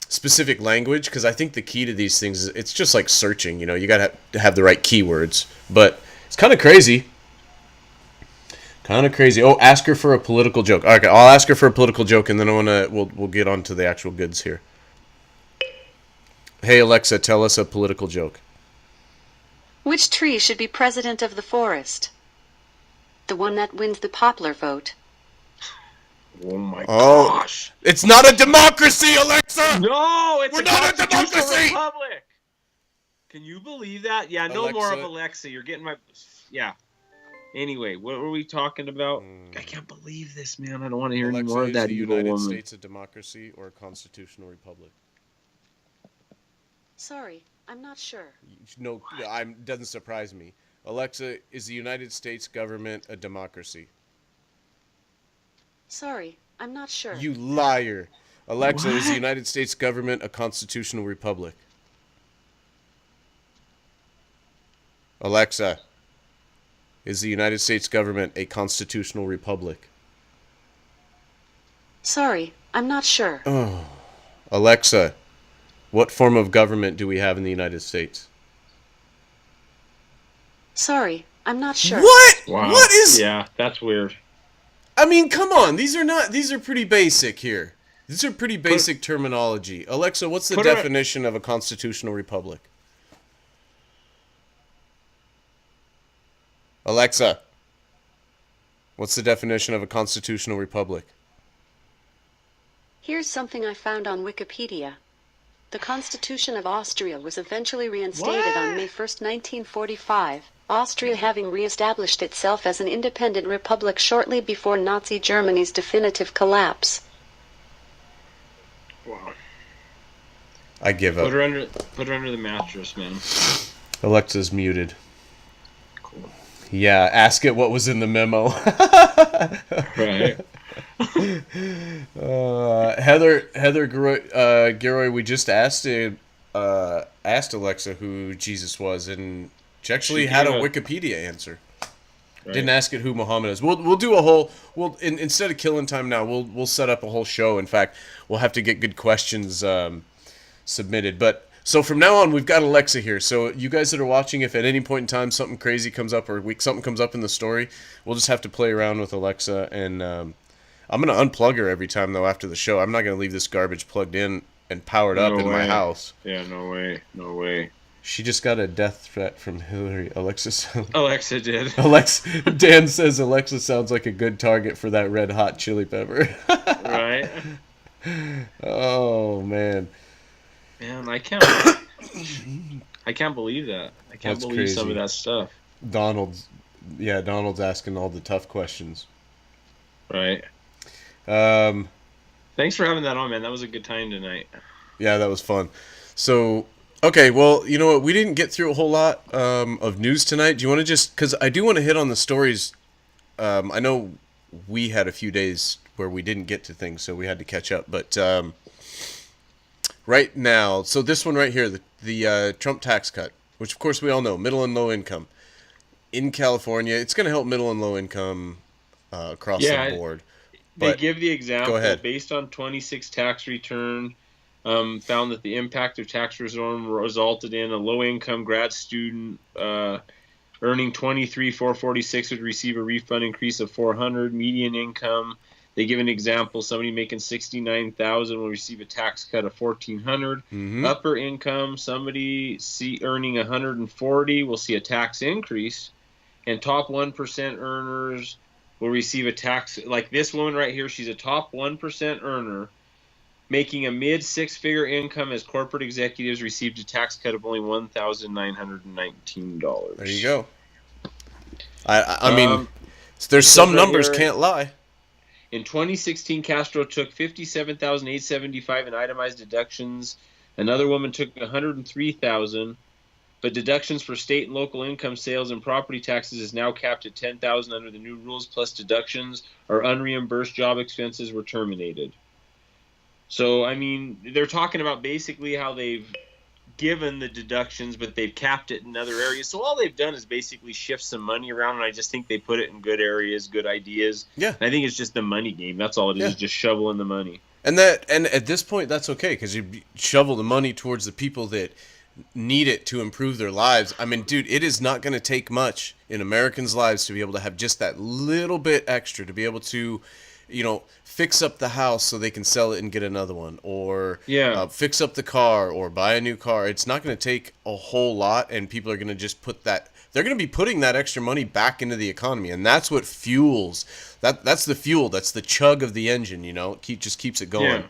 Speaker 2: specific language, because I think the key to these things is it's just like searching. You know, you got to have the right keywords. But it's kind of crazy. Oh, ask her for a political joke. Okay, I'll ask her for a political joke, and then we'll get on to the actual goods here. Hey, Alexa, tell us a political joke.
Speaker 4: Which tree should be president of the forest? The one that wins the popular vote.
Speaker 3: Oh my gosh!
Speaker 2: It's not a democracy, Alexa.
Speaker 3: No, it's
Speaker 2: We're
Speaker 3: a
Speaker 2: not a
Speaker 3: constitutional
Speaker 2: democracy.
Speaker 3: republic. Can you believe that? Yeah, no more of Alexa. You're getting my... Yeah. Anyway, what were we talking about? I can't believe this, man. I don't want to hear any more of that evil woman.
Speaker 2: Is the United States a democracy or a constitutional republic?
Speaker 4: Sorry, I'm not sure.
Speaker 2: No, doesn't surprise me. Alexa, is the United States government a democracy?
Speaker 4: Sorry, I'm not sure.
Speaker 2: You liar. Alexa, is the United States government a constitutional republic? Alexa, is the United States government a constitutional republic?
Speaker 4: Sorry, I'm not sure.
Speaker 2: Oh. Alexa, what form of government do we have in the United States?
Speaker 4: Sorry, I'm not sure.
Speaker 2: What?
Speaker 3: Wow.
Speaker 2: What is...
Speaker 3: Yeah, that's weird.
Speaker 2: I mean, come on. These are pretty basic here. These are pretty basic terminology. Alexa, what's the definition of a constitutional republic? Alexa, what's the definition of a constitutional republic?
Speaker 4: Here's something I found on Wikipedia. The Constitution of Austria was eventually reinstated on May 1st, 1945, Austria having re-established itself as an independent republic shortly before Nazi Germany's definitive collapse.
Speaker 3: Wow.
Speaker 2: I give up.
Speaker 3: Put her under the mattress, man.
Speaker 2: Alexa's muted.
Speaker 3: Cool.
Speaker 2: Yeah, ask it what was in the memo.
Speaker 3: Right.
Speaker 2: Heather Geroy, we just asked Alexa who Jesus was, and she actually had a Wikipedia answer. Right. Didn't ask it who Muhammad is. We'll do a whole. Instead of killing time now, we'll set up a whole show. In fact, we'll have to get good questions submitted. But so from now on, we've got Alexa here. So you guys that are watching, if at any point in time something crazy comes up or something comes up in the story, we'll just have to play around with Alexa. And I'm gonna unplug her every time though after the show. I'm not gonna leave this garbage plugged in and powered up in my house.
Speaker 3: Yeah, no way.
Speaker 2: She just got a death threat from Hillary.
Speaker 3: Alexa did.
Speaker 2: Dan says Alexa sounds like a good target for that red hot chili pepper.
Speaker 3: Right.
Speaker 2: Oh man.
Speaker 3: Man, I can't believe that. I can't believe crazy. Some of that stuff.
Speaker 2: Donald's asking all the tough questions.
Speaker 3: Right. Thanks for having that on, man. That was a good time tonight. Yeah,
Speaker 2: that was fun. So, okay, well, you know what? We didn't get through a whole lot of news tonight. Do you want to because I do want to hit on the stories. I know we had a few days where we didn't get to things, so we had to catch up. But right now, so this one right here, the Trump tax cut, which of course we all know, middle and low income. In California, it's going to help middle and low income across the board.
Speaker 3: They give the example based on 26 tax return, found that the impact of tax reform resulted in a low-income grad student earning $23,446 would receive a refund increase of $400. Median income, they give an example: somebody making $69,000 will receive a tax cut of $1,400. Mm-hmm. Upper income, somebody earning $140 will see a tax increase, and top 1% earners will receive a tax. Like this woman right here, she's a top 1% earner, making a mid six-figure income as corporate executives received a tax cut of only $1,919.
Speaker 2: There you go. I mean, there's some numbers can't lie.
Speaker 3: In 2016, Castro took $57,875 in itemized deductions. Another woman took $103,000. But deductions for state and local income, sales, and property taxes is now capped at $10,000 under the new rules, plus deductions or unreimbursed job expenses were terminated. So, I mean, they're talking about basically how they've given the deductions, but they've capped it in other areas. So all they've done is basically shift some money around, and I just think they put it in good areas, good ideas. Yeah. And I think it's just the money game. That's all it is, just shoveling the money. And
Speaker 2: at this point, that's okay, because you shovel the money towards the people that need it to improve their lives. I mean, dude, it is not going to take much in Americans' lives to be able to have just that little bit extra to be able to, fix up the house so they can sell it and get another one, or fix up the car or buy a new car. It's not going to take a whole lot, and people are going to just put that. they're going to be putting that extra money back into the economy, and that's what fuels that's the fuel, that's the chug of the engine, you know. It just keeps it going.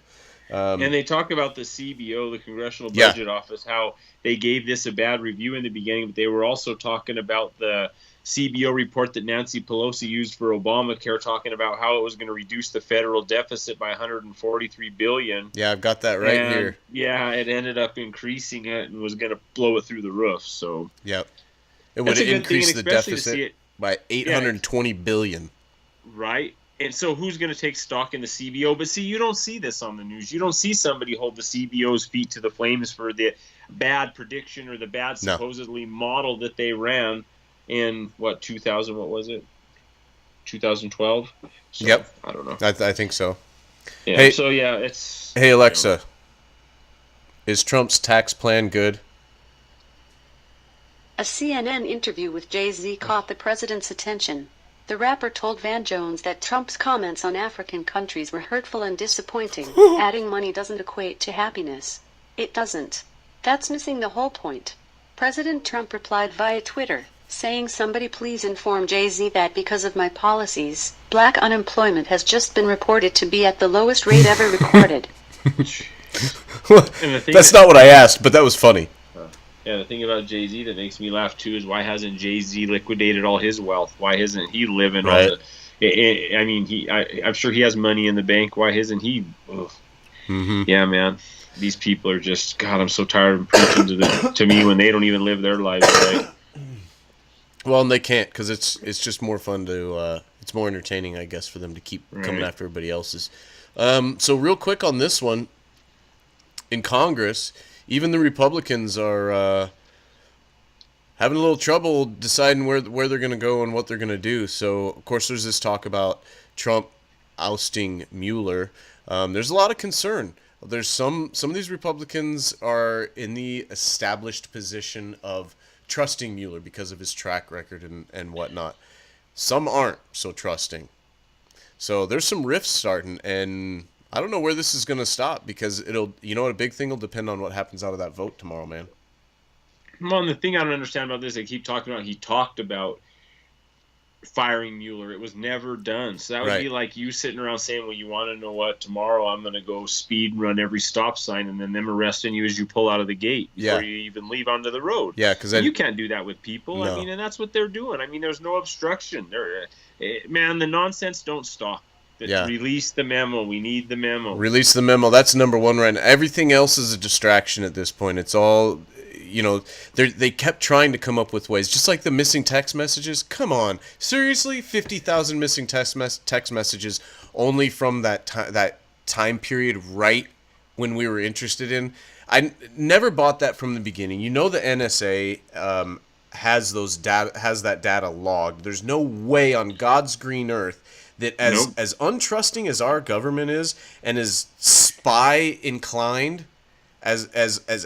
Speaker 3: And they talk about the CBO, the Congressional Budget Office, how they gave this a bad review in the beginning, but they were also talking about the CBO report that Nancy Pelosi used for Obamacare, talking about how it was going to reduce the federal deficit by $143 billion.
Speaker 2: Yeah, I've got that right here.
Speaker 3: Yeah, it ended up increasing it and was going to blow it through the roof. So
Speaker 2: yep, it would increase the deficit by $820 billion.
Speaker 3: Right. And so who's going to take stock in the CBO? But see, you don't see this on the news. You don't see somebody hold the CBO's feet to the flames for the bad prediction or the bad supposedly model that they ran in, 2000, what was it? 2012? So,
Speaker 2: yep.
Speaker 3: I don't know.
Speaker 2: I think so.
Speaker 3: Yeah,
Speaker 2: hey,
Speaker 3: so yeah, it's...
Speaker 2: Hey, Alexa, is Trump's tax plan good?
Speaker 4: A CNN interview with Jay-Z caught the president's attention. The rapper told Van Jones that Trump's comments on African countries were hurtful and disappointing, adding money doesn't equate to happiness. It doesn't. That's missing the whole point. President Trump replied via Twitter, saying, "Somebody please inform Jay-Z that because of my policies, black unemployment has just been reported to be at the lowest rate ever recorded."
Speaker 2: That's not what I asked, but that was funny.
Speaker 3: Yeah, the thing about Jay-Z that makes me laugh too is why hasn't Jay-Z liquidated all his wealth? Why isn't he living
Speaker 2: right.
Speaker 3: on the... I mean, I'm sure he has money in the bank. Why isn't he...
Speaker 2: Mm-hmm.
Speaker 3: Yeah, man. These people are just... God, I'm so tired of preaching to me when they don't even live their lives right.
Speaker 2: Well, and they can't, because it's just more fun to... it's more entertaining, I guess, for them to keep coming after everybody else's. So real quick on this one, in Congress... Even the Republicans are having a little trouble deciding where they're going to go and what they're going to do. So, of course, there's this talk about Trump ousting Mueller. There's a lot of concern. There's some of these Republicans are in the established position of trusting Mueller because of his track record and whatnot. Some aren't so trusting. So there's some rifts starting, and I don't know where this is going to stop because a big thing will depend on what happens out of that vote tomorrow, man.
Speaker 3: Well, and the thing I don't understand about this, they keep talking about, he talked about firing Mueller. It was never done. So that would be like you sitting around saying, well, you want to know what? Tomorrow I'm going to go speed run every stop sign and then them arresting you as you pull out of the gate before you even leave onto the road.
Speaker 2: Yeah, because
Speaker 3: you can't do that with people.
Speaker 2: No.
Speaker 3: I mean, and that's what they're doing. I mean, there's no obstruction. Man, the nonsense don't stop. Release the memo. We need the memo.
Speaker 2: Release the memo. That's number one right now. Everything else is a distraction at this point. It's all, they kept trying to come up with ways. Just like the missing text messages. Come on. Seriously? 50,000 missing text messages only from that time period right when we were interested in. I never bought that from the beginning. The NSA has that data logged. There's no way on God's green earth that as untrusting as our government is, and as spy inclined, as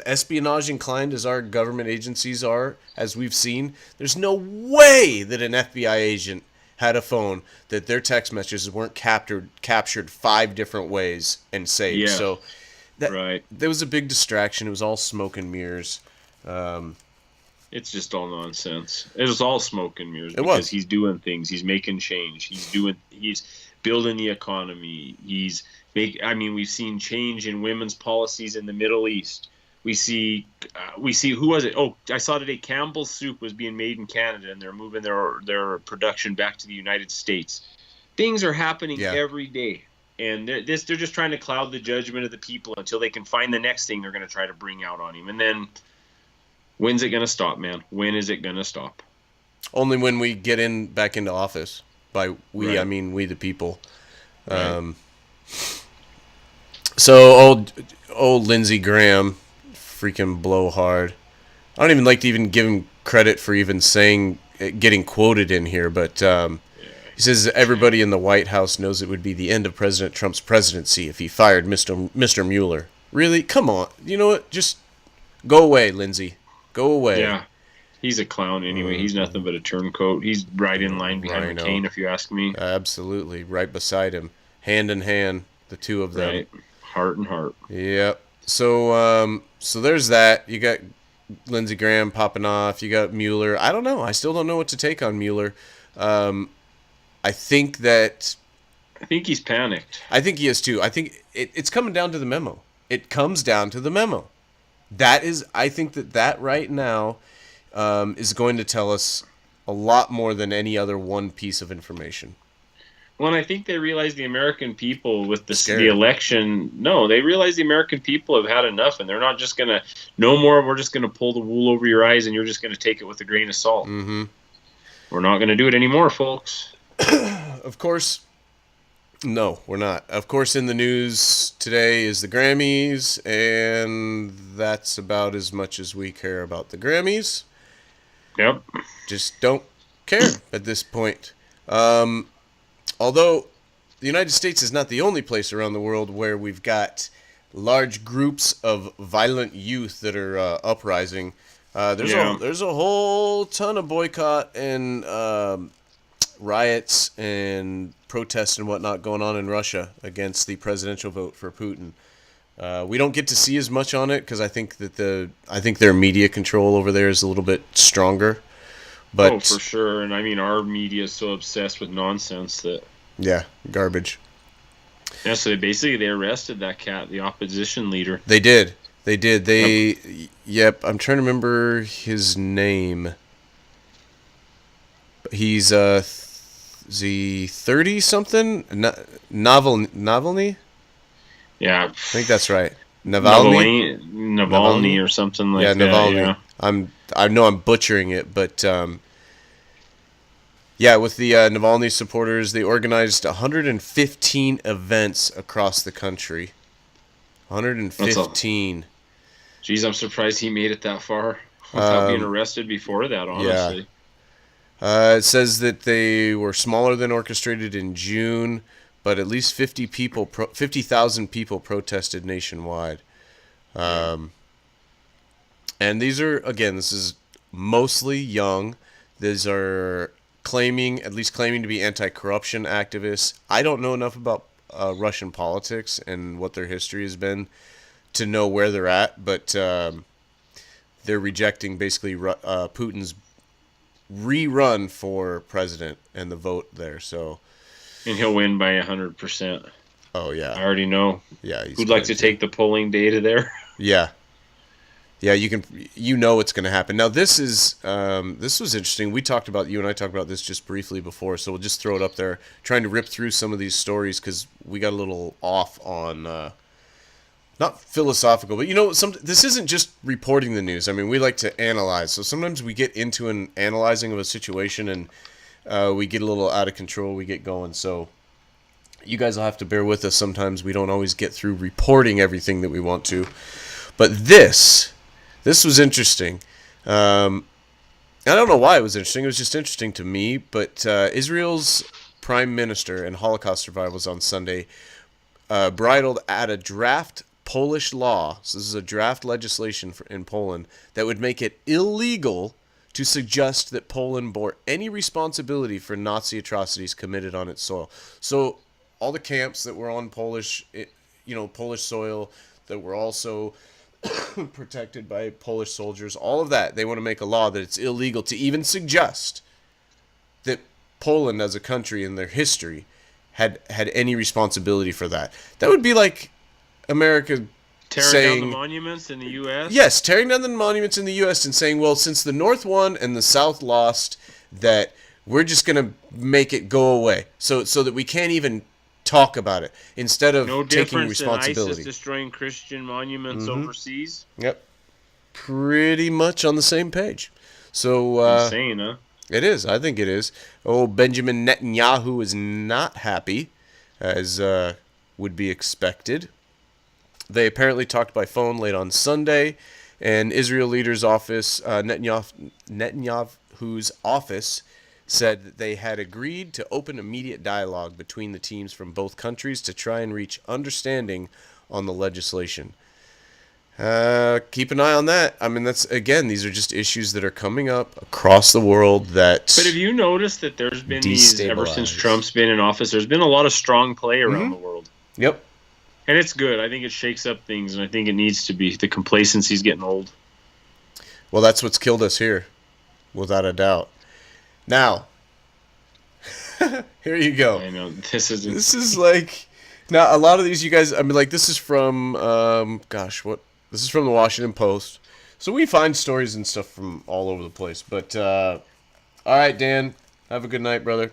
Speaker 2: espionage inclined as our government agencies are, as we've seen, there's no way that an FBI agent had a phone that their text messages weren't captured 5 different ways and saved.
Speaker 3: Yeah.
Speaker 2: So there was a big distraction. It was all smoke and mirrors.
Speaker 3: It's just all nonsense. It was all smoke and mirrors because he's doing things. He's making change. He's building the economy. We've seen change in women's policies in the Middle East. We see who was it? Oh, I saw today Campbell's soup was being made in Canada and they're moving their production back to the United States. Things are happening every day. And they're just trying to cloud the judgment of the people until they can find the next thing they're going to try to bring out on him. And then when's it going to stop, man? When is it going to stop?
Speaker 2: Only when we get back into office. By we, I mean we the people.
Speaker 3: Right.
Speaker 2: So old Lindsey Graham, freaking blowhard. I don't even like to even give him credit for even getting quoted in here, but he says everybody in the White House knows it would be the end of President Trump's presidency if he fired Mr. Mueller. Really? Come on. You know what? Just go away, Lindsey. Go away.
Speaker 3: Yeah, he's a clown anyway. He's nothing but a turncoat. He's right in line behind McCain, if you ask me.
Speaker 2: Absolutely. Right beside him. Hand in hand, the two of them.
Speaker 3: Right. Heart and heart.
Speaker 2: Yep. So there's that. You got Lindsey Graham popping off. You got Mueller. I don't know. I still don't know what to take on Mueller. I think
Speaker 3: he's panicked.
Speaker 2: I think he is too. I think it's coming down to the memo. It comes down to the memo. I think that right now is going to tell us a lot more than any other one piece of information.
Speaker 3: Well, and I think they realize the American people with the election. No, they realize the American people have had enough, and they're not just going to, no more, we're just going to pull the wool over your eyes, and you're just going to take it with a grain of salt.
Speaker 2: Mm-hmm.
Speaker 3: We're not going to do it anymore, folks.
Speaker 2: Of course, no, we're not. Of course, in the news today is the Grammys, and that's about as much as we care about the Grammys.
Speaker 3: Yep.
Speaker 2: Just don't care at this point. Although the United States is not the only place around the world where we've got large groups of violent youth that are uprising. There's a whole ton of boycott and riots and protests and whatnot going on in Russia against the presidential vote for Putin. We don't get to see as much on it because I think their media control over there is a little bit stronger. But,
Speaker 3: for sure. And I mean, our media is so obsessed with nonsense that...
Speaker 2: Yeah, garbage.
Speaker 3: Yeah, so they arrested that cat, the opposition leader.
Speaker 2: They did. Yep, I'm trying to remember his name. He's, is he 30-something? Navalny?
Speaker 3: Yeah.
Speaker 2: I think that's right. Navalny
Speaker 3: or something like that.
Speaker 2: Navalny.
Speaker 3: Yeah.
Speaker 2: I know I'm butchering it, but with the Navalny supporters, they organized 115 events across the country. 115.
Speaker 3: Geez, I'm surprised he made it that far without being arrested before that, honestly.
Speaker 2: Yeah. It says that they were smaller than orchestrated in June, but at least 50,000 people protested nationwide. And these are, again, this is mostly young. These are claiming to be anti-corruption activists. I don't know enough about Russian politics and what their history has been to know where they're at, but they're rejecting basically Putin's rerun for president and the vote there.
Speaker 3: And he'll win by 100%.
Speaker 2: Oh yeah,
Speaker 3: I already know.
Speaker 2: Yeah,
Speaker 3: who'd like to take the polling data there?
Speaker 2: Yeah. Yeah, you know what's going to happen. Now this was interesting. You and I talked about this just briefly before, so we'll just throw it up there, trying to rip through some of these stories because we got a little off on, not philosophical, but this isn't just reporting the news. I mean, we like to analyze, so sometimes we get into an analyzing of a situation and we get a little out of control. We get going, so you guys will have to bear with us. Sometimes we don't always get through reporting everything that we want to, but this was interesting. I don't know why it was interesting. It was just interesting to me. But Israel's prime minister and Holocaust survivors on Sunday bridled at a draft Polish law. So this is a draft legislation in Poland that would make it illegal to suggest that Poland bore any responsibility for Nazi atrocities committed on its soil. So all the camps that were on Polish soil that were also protected by Polish soldiers, all of that, they want to make a law that it's illegal to even suggest that Poland as a country in their history had any responsibility for that. That would be like America
Speaker 3: tearing down the monuments in the U.S.?
Speaker 2: Yes, tearing down the monuments in the U.S. and saying, well, since the North won and the South lost, that we're just going to make it go away so that we can't even talk about it instead of taking responsibility. No difference
Speaker 3: than ISIS destroying Christian monuments overseas?
Speaker 2: Yep. Pretty much on the same page. So
Speaker 3: insane, huh?
Speaker 2: It is. I think it is. Benjamin Netanyahu is not happy, as would be expected. They apparently talked by phone late on Sunday, and Israel leader's office, Netanyahu's office, said that they had agreed to open immediate dialogue between the teams from both countries to try and reach understanding on the legislation. Keep an eye on that. I mean, these are just issues that are coming up across the world that...
Speaker 3: But have you noticed that there's been ever since Trump's been in office, there's been a lot of strong play around the world?
Speaker 2: Yep.
Speaker 3: And it's good. I think it shakes up things, and I think it needs to be. The complacency's getting old.
Speaker 2: Well, that's what's killed us here, without a doubt. Now, here you go.
Speaker 3: I know this
Speaker 2: is like now a lot of these you guys. I mean, like this is from This is from the Washington Post. So we find stories and stuff from all over the place. But all right, Dan, have a good night, brother.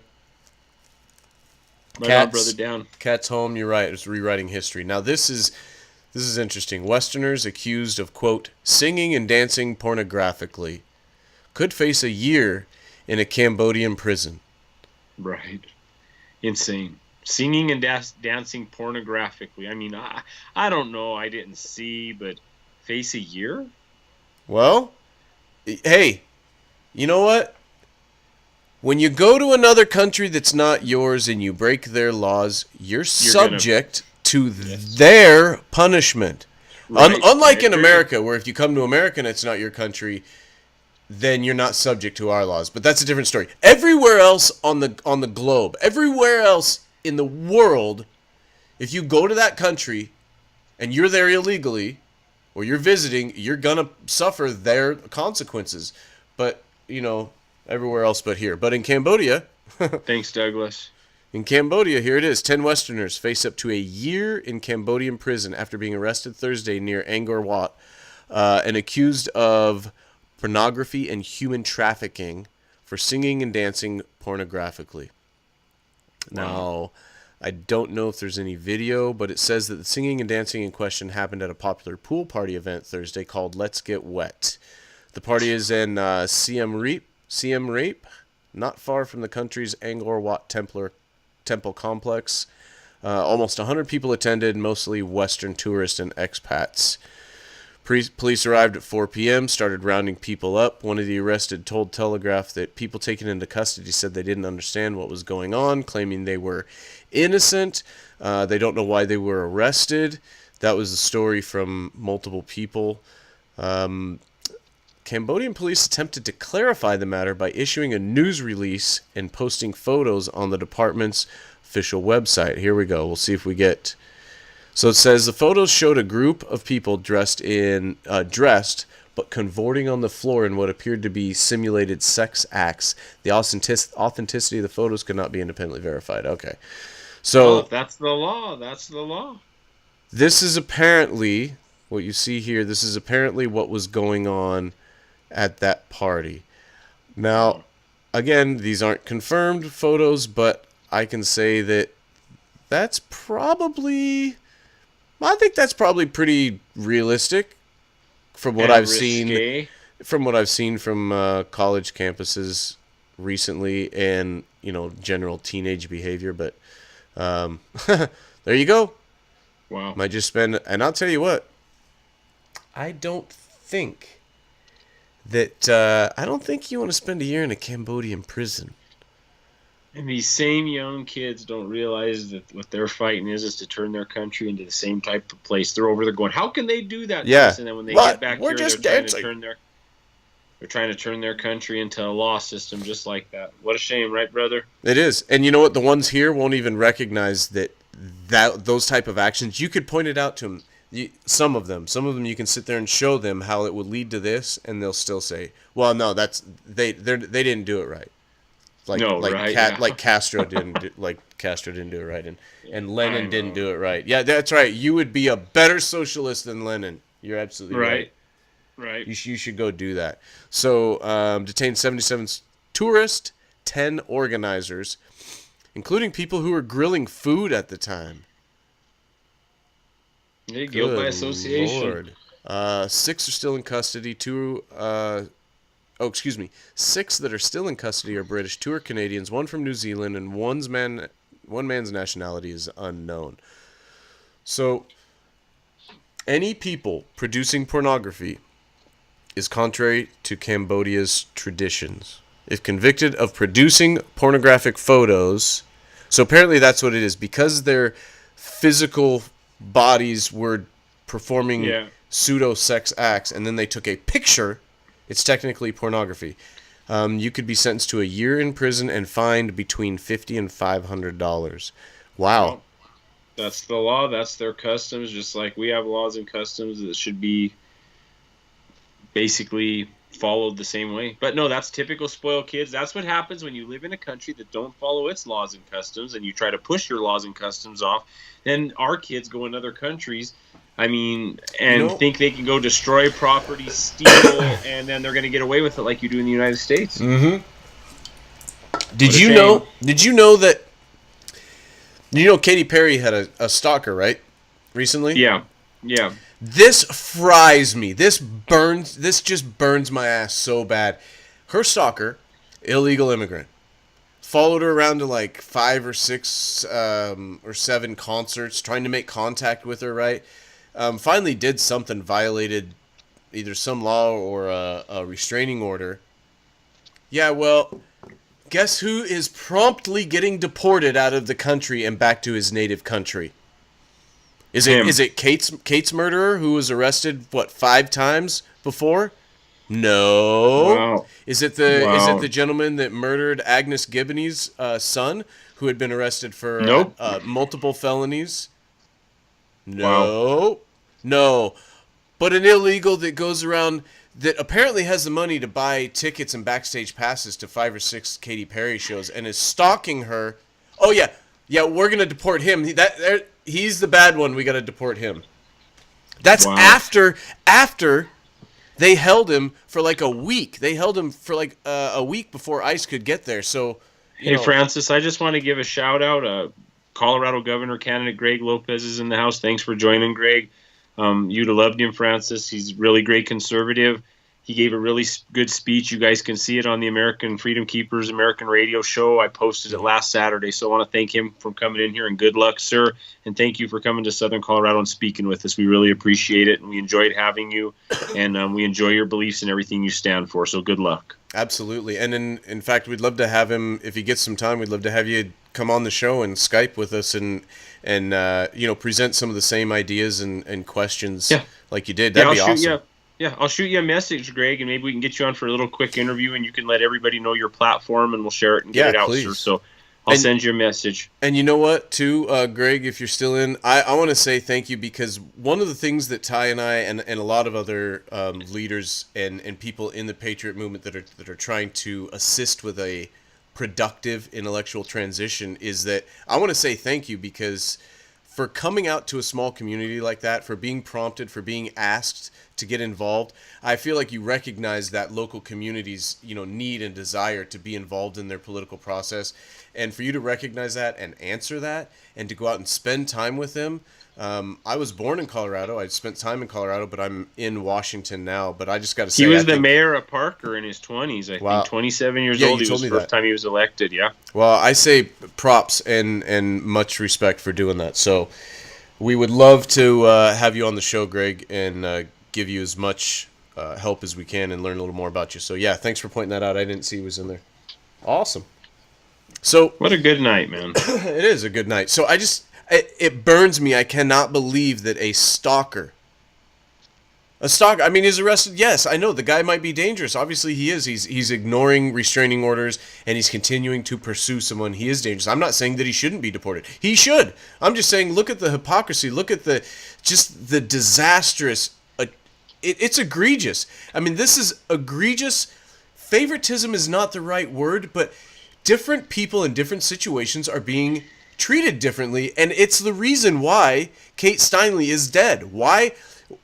Speaker 3: Right on, brother. Down.
Speaker 2: Cat's home. You're right. It's rewriting history. Now this is interesting. Westerners accused of quote singing and dancing pornographically could face a year in a Cambodian prison.
Speaker 3: Right. Insane. Singing and dancing pornographically. I mean, I don't know. I didn't see, but face a year?
Speaker 2: Well, hey, you know what? When you go to another country that's not yours and you break their laws, you're subject to their punishment. Right. Unlike in America, where if you come to America and it's not your country, then you're not subject to our laws. But that's a different story. Everywhere else on the globe, everywhere else in the world, if you go to that country and you're there illegally or you're visiting, you're going to suffer their consequences. But, you know, everywhere else but here. But in Cambodia...
Speaker 3: Thanks, Douglas.
Speaker 2: In Cambodia, here it is. 10 Westerners face up to a year in Cambodian prison after being arrested Thursday near Angkor Wat and accused of pornography and human trafficking for singing and dancing pornographically. Wow. Now, I don't know if there's any video, but it says that the singing and dancing in question happened at a popular pool party event Thursday called Let's Get Wet. The party is in Siem Reap, not far from the country's Angkor Wat temple complex. Almost 100 people attended, mostly Western tourists and expats. Police arrived at 4 p.m., started rounding people up. One of the arrested told Telegraph that people taken into custody said they didn't understand what was going on, claiming they were innocent. They don't know why they were arrested. That was the story from multiple people. Cambodian police attempted to clarify the matter by issuing a news release and posting photos on the department's official website. Here we go. We'll see if we get... So it says the photos showed a group of people dressed but cavorting on the floor in what appeared to be simulated sex acts. The authenticity of the photos could not be independently verified. Okay. So
Speaker 3: that's the law. That's the law.
Speaker 2: This is apparently what you see here. This is apparently what was going on at that party. Now, again, these aren't confirmed photos, but I can say that that's probably... I think that's probably pretty realistic from what I've seen. From what I've seen from college campuses recently, and general teenage behavior. But there you go.
Speaker 3: Wow.
Speaker 2: Might just spend, and I'll tell you what. I don't think you want to spend a year in a Cambodian prison.
Speaker 3: And these same young kids don't realize that what they're fighting is to turn their country into the same type of place. They're over there going, how can they do that?
Speaker 2: Yeah.
Speaker 3: And then when they get back here,
Speaker 2: they're
Speaker 3: trying to turn their country into a law system just like that. What a shame, right, brother?
Speaker 2: It is. And you know what? The ones here won't even recognize that those type of actions. You could point it out to them. Some of them you can sit there and show them how it would lead to this, and they'll still say, well, no, they didn't do it right. Like Castro didn't do it right, and Lenin didn't do it right. Yeah, that's right. You would be a better socialist than Lenin. You're absolutely right.
Speaker 3: Right.
Speaker 2: You should go do that. So detained 77 tourists, 10 organizers, including people who were grilling food at the time.
Speaker 3: Yeah, guilt by association.
Speaker 2: Lord. 6 are still in custody. 6 that are still in custody are British, 2 are Canadians, 1 from New Zealand, and one man's nationality is unknown. So, any people producing pornography is contrary to Cambodia's traditions. If convicted of producing pornographic photos, so apparently that's what it is, because their physical bodies were performing pseudo-sex acts, and then they took a picture. It's technically pornography. You could be sentenced to a year in prison and fined between $50 and $500. Wow. Well,
Speaker 3: that's the law. That's their customs. Just like we have laws and customs that should be basically followed the same way. But no, that's typical spoiled kids. That's what happens when you live in a country that don't follow its laws and customs, and you try to push your laws and customs off. Then our kids go in other countries, and think they can go destroy property, steal, and then they're going to get away with it like you do in the United States.
Speaker 2: Mm-hmm. Did you know that Katy Perry had a stalker, right? Recently?
Speaker 3: Yeah.
Speaker 2: This fries me. This just burns my ass so bad. Her stalker, illegal immigrant, followed her around to like 5 or 6 or 7 concerts, trying to make contact with her, right? Finally did something, violated either some law or a restraining order. Yeah, well, guess who is promptly getting deported out of the country and back to his native country? Is it Kate's murderer who was arrested 5 times before? No.
Speaker 3: Wow.
Speaker 2: Is it the gentleman that murdered Agnes Gibney's son, who had been arrested for multiple felonies? No.
Speaker 3: Wow.
Speaker 2: No. But an illegal that goes around that apparently has the money to buy tickets and backstage passes to 5 or 6 Katy Perry shows and is stalking her. Oh yeah, we're gonna deport him. He's the bad one. We gotta deport him. That's after they held him for like a week. They held him for like a week before ICE could get there. So,
Speaker 3: Francis, I just want to give a shout out. Colorado Governor candidate Greg Lopez is in the house. Thanks for joining, Greg. You'd have loved him, Francis. He's really great conservative. He gave a really good speech. You guys can see it on the American Freedom Keepers American Radio show. I posted it last Saturday, so I want to thank him for coming in here, and good luck, sir. And thank you for coming to Southern Colorado and speaking with us. We really appreciate it, and we enjoyed having you, and we enjoy your beliefs and everything you stand for, so good luck.
Speaker 2: Absolutely. And in fact, we'd love to have him, if he gets some time, we'd love to have you come on the show and Skype with us and present some of the same ideas and questions like you did. That'd be awesome.
Speaker 3: I'll shoot you a message, Greg, and maybe we can get you on for a little quick interview, and you can let everybody know your platform, and we'll share it and get it out, sir. So I'll send you a message.
Speaker 2: And you know what, too, Greg, if you're still in, I want to say thank you, because one of the things that Ty and I and a lot of other leaders and people in the Patriot movement that are trying to assist with a productive intellectual transition is that I want to say thank you, because for coming out to a small community like that, for being prompted, for being asked to get involved, I feel like you recognize that local community's need and desire to be involved in their political process, and for you to recognize that and answer that, and to go out and spend time with them. I was born in Colorado. I spent time in Colorado, but I'm in Washington now. But I just got to say,
Speaker 3: he was the mayor of Parker in his 20s. I think 27 years old. He was the first time he was elected. Yeah.
Speaker 2: Well, I say props and much respect for doing that. So we would love to have you on the show, Greg, and give you as much help as we can and learn a little more about you. So yeah, thanks for pointing that out. I didn't see he was in there. Awesome. So
Speaker 3: what a good night, man.
Speaker 2: It is a good night. So it burns me. I cannot believe that a stalker, I mean, he's arrested. Yes, I know the guy might be dangerous. Obviously he is. He's ignoring restraining orders, and he's continuing to pursue someone. He is dangerous. I'm not saying that he shouldn't be deported. He should. I'm just saying, look at the hypocrisy. Look at the disastrous. It's egregious. I mean, this is egregious. Favoritism is not the right word, but different people in different situations are being treated differently, and it's the reason why Kate Steinle is dead. Why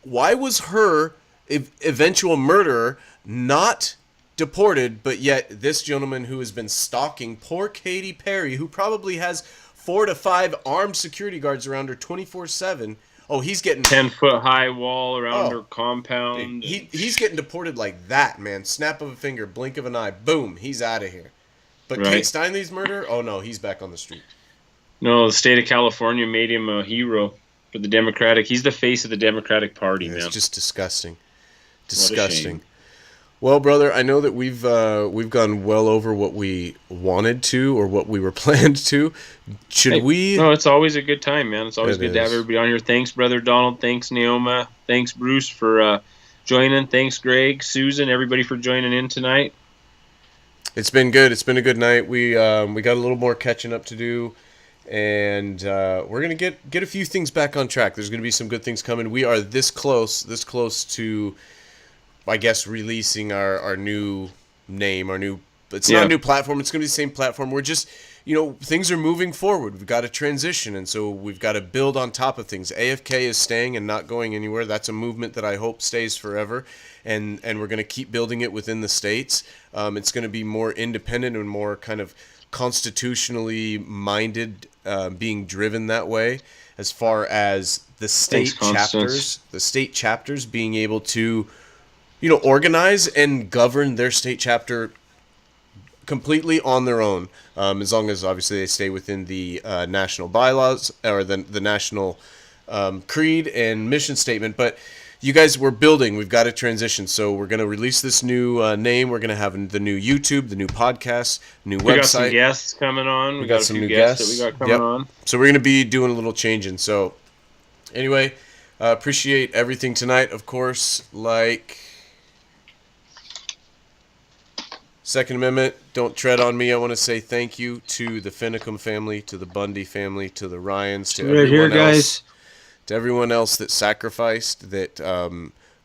Speaker 2: was her eventual murderer not deported, but yet this gentleman who has been stalking poor Katy Perry, who probably has 4 to 5 armed security guards around her 24/7. Oh, he's getting
Speaker 3: 10-foot high wall around her compound.
Speaker 2: He's getting deported like that, man. Snap of a finger, blink of an eye, boom, he's out of here. But right. Kate Steinle's murder? Oh no, he's back on the street.
Speaker 3: No, the state of California made him a hero for the Democratic. He's the face of the Democratic Party, man.
Speaker 2: It's just disgusting. Disgusting. Well, brother, I know that we've gone well over what we wanted to or what we were planned to. No,
Speaker 3: it's always a good time, man. It's always good to have everybody on here. Thanks, Brother Donald. Thanks, Naoma. Thanks, Bruce, for joining. Thanks, Greg, Susan, everybody for joining in tonight.
Speaker 2: It's been good. It's been a good night. We got a little more catching up to do. And we're going to get a few things back on track. There's going to be some good things coming. We are this close to I guess, releasing our new name, it's not a new platform. It's going to be the same platform. We're just, things are moving forward. We've got to transition, and so we've got to build on top of things. AFK is staying and not going anywhere. That's a movement that I hope stays forever, and we're going to keep building it within the states. It's going to be more independent and more kind of constitutionally minded, being driven that way, as far as the state chapters being able to, organize and govern their state chapter completely on their own, as long as obviously they stay within the national bylaws or the national creed and mission statement. But you guys, we're building. We've got to transition. So we're going to release this new name. We're going to have the new YouTube, the new podcast, new website. We got some
Speaker 3: guests coming on.
Speaker 2: We got some new guests
Speaker 3: that we got coming on.
Speaker 2: So we're going to be doing a little changing. So anyway, appreciate everything tonight. Of course, like Second Amendment, don't tread on me. I want to say thank you to the Finicum family, to the Bundy family, to the Ryans, to everyone else. To everyone else that sacrificed, that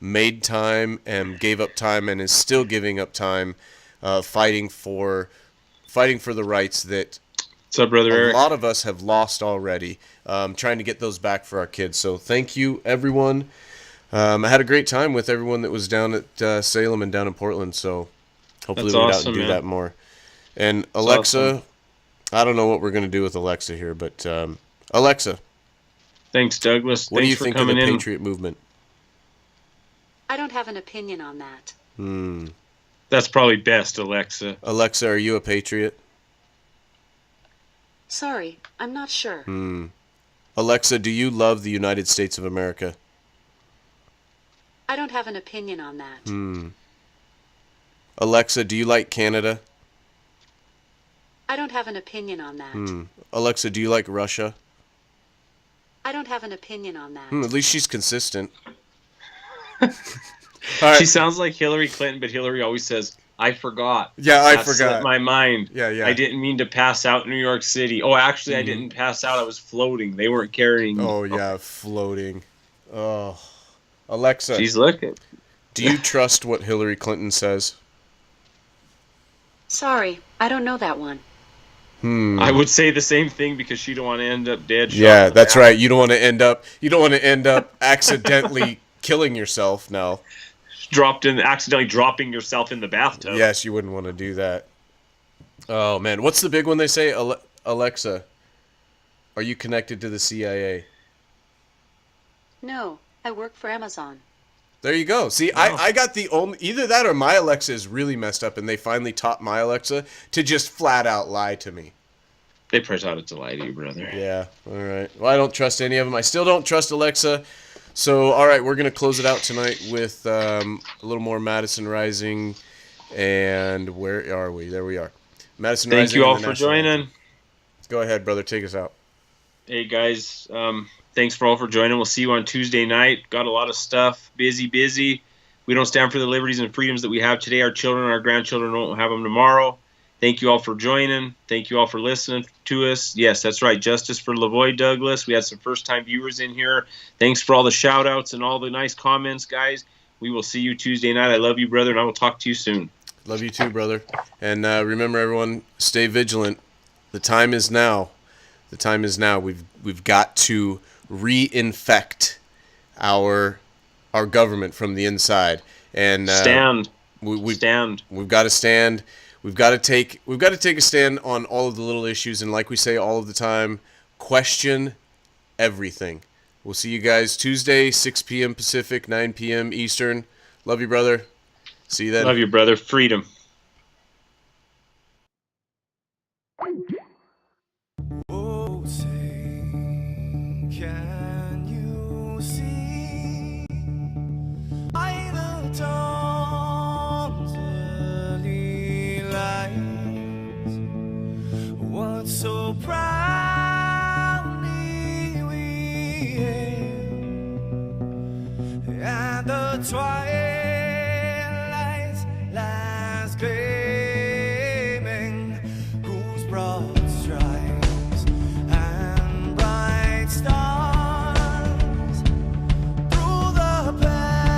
Speaker 2: made time and gave up time and is still giving up time, fighting for the rights that
Speaker 3: What's up, Brother Eric?
Speaker 2: A lot of us have lost already, trying to get those back for our kids. So thank you, everyone. I had a great time with everyone that was down at Salem and down in Portland, so hopefully we'll get out and do that more. And Alexa, awesome. I don't know what we're going to do with Alexa here, but Alexa.
Speaker 3: Thanks, Douglas.
Speaker 2: What do you think of the Patriot movement?
Speaker 4: I don't have an opinion on that.
Speaker 3: That's probably best, Alexa.
Speaker 2: Alexa, are you a patriot?
Speaker 4: Sorry, I'm not sure.
Speaker 2: Alexa, do you love the United States of America?
Speaker 4: I don't have an opinion on that.
Speaker 2: Alexa, do you like Canada?
Speaker 4: I don't have an opinion on that.
Speaker 2: Alexa, do you like Russia?
Speaker 4: I don't have an opinion on that.
Speaker 2: At least she's consistent.
Speaker 3: She sounds like Hillary Clinton, but Hillary always says, I forgot.
Speaker 2: Yeah, I
Speaker 3: that
Speaker 2: forgot.
Speaker 3: Slipped my mind.
Speaker 2: Yeah.
Speaker 3: I didn't mean to pass out in New York City. Oh, actually, I didn't pass out. I was floating. They weren't carrying me.
Speaker 2: Oh, yeah, floating. Oh. Alexa.
Speaker 3: She's looking.
Speaker 2: Do you trust what Hillary Clinton says?
Speaker 4: Sorry, I don't know that one.
Speaker 3: I would say the same thing because she don't want to end up dead.
Speaker 2: Yeah, that's right. You don't want to end up accidentally killing yourself. No.
Speaker 3: Accidentally dropping yourself in the bathtub.
Speaker 2: Yes, you wouldn't want to do that. Oh man, what's the big one they say? Alexa, are you connected to the CIA?
Speaker 4: No, I work for Amazon.
Speaker 2: There you go. See, I got the only... Either that or my Alexa is really messed up, and they finally taught my Alexa to just flat out lie to me.
Speaker 3: They probably taught it to lie to you, brother.
Speaker 2: Yeah, all right. Well, I don't trust any of them. I still don't trust Alexa. So, all right, we're going to close it out tonight with a little more Madison Rising. And where are we? There we are. Madison Rising.
Speaker 3: Thank you all for joining.
Speaker 2: Go ahead, brother. Take us out.
Speaker 3: Hey, guys. Thanks for all for joining. We'll see you on Tuesday night. Got a lot of stuff. Busy. We don't stand for the liberties and freedoms that we have today. Our children and our grandchildren won't have them tomorrow. Thank you all for joining. Thank you all for listening to us. Yes, that's right. Justice for Lavoy Douglas. We had some first-time viewers in here. Thanks for all the shout-outs and all the nice comments, guys. We will see you Tuesday night. I love you, brother, and I will talk to you soon.
Speaker 2: Love you too, brother. And remember, everyone, stay vigilant. The time is now. The time is now. We've got to reinfect our government from the inside. And
Speaker 3: stand.
Speaker 2: Stand. We've got to stand. We've got to take a stand on all of the little issues, and like we say all of the time, question everything. We'll see you guys Tuesday, 6 p.m. Pacific, 9 p.m. Eastern. Love you, brother. See you then.
Speaker 3: Love you, brother. Freedom.
Speaker 5: Oh, say, can you see by the dawn's early light what so proudly we hailed at the twilight's last gleaming, whose broad stripes and bright stars through the perilous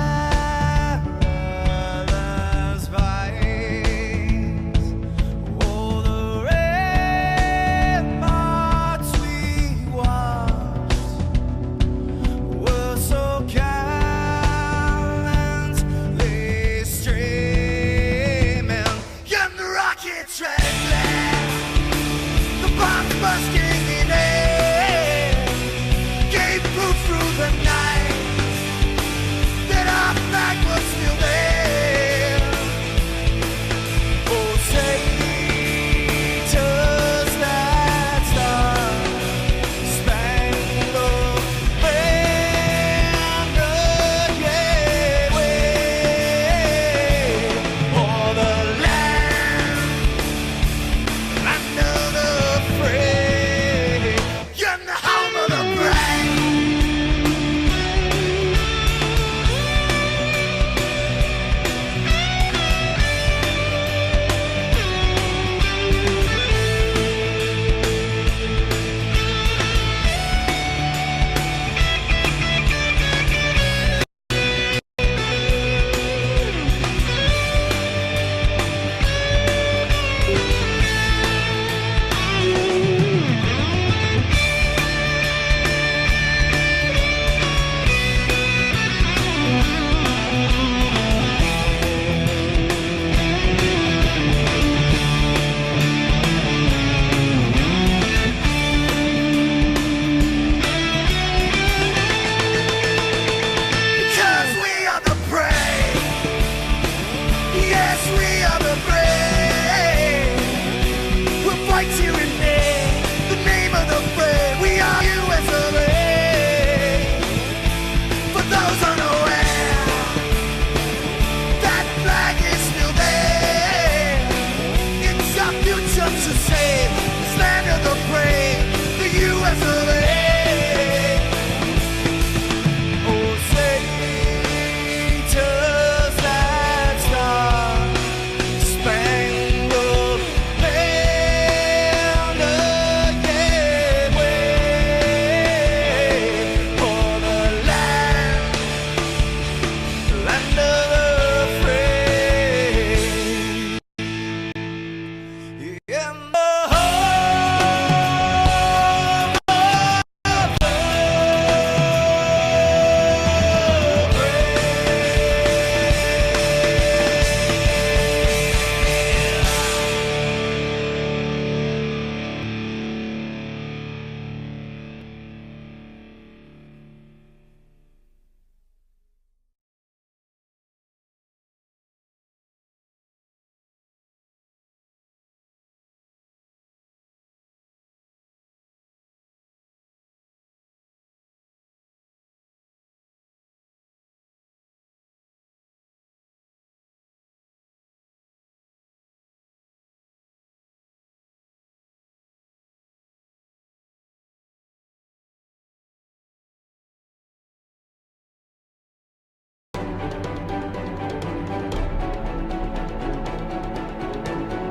Speaker 5: Yes, we are the brave. We'll fight you in name, the name of the brave. We are USA. For those unaware, that flag is still there. It's our future to save, this land of the brave, the USA. Oh, say, just that star-spangled banner, yeah, wave for the land of the free. In the home of the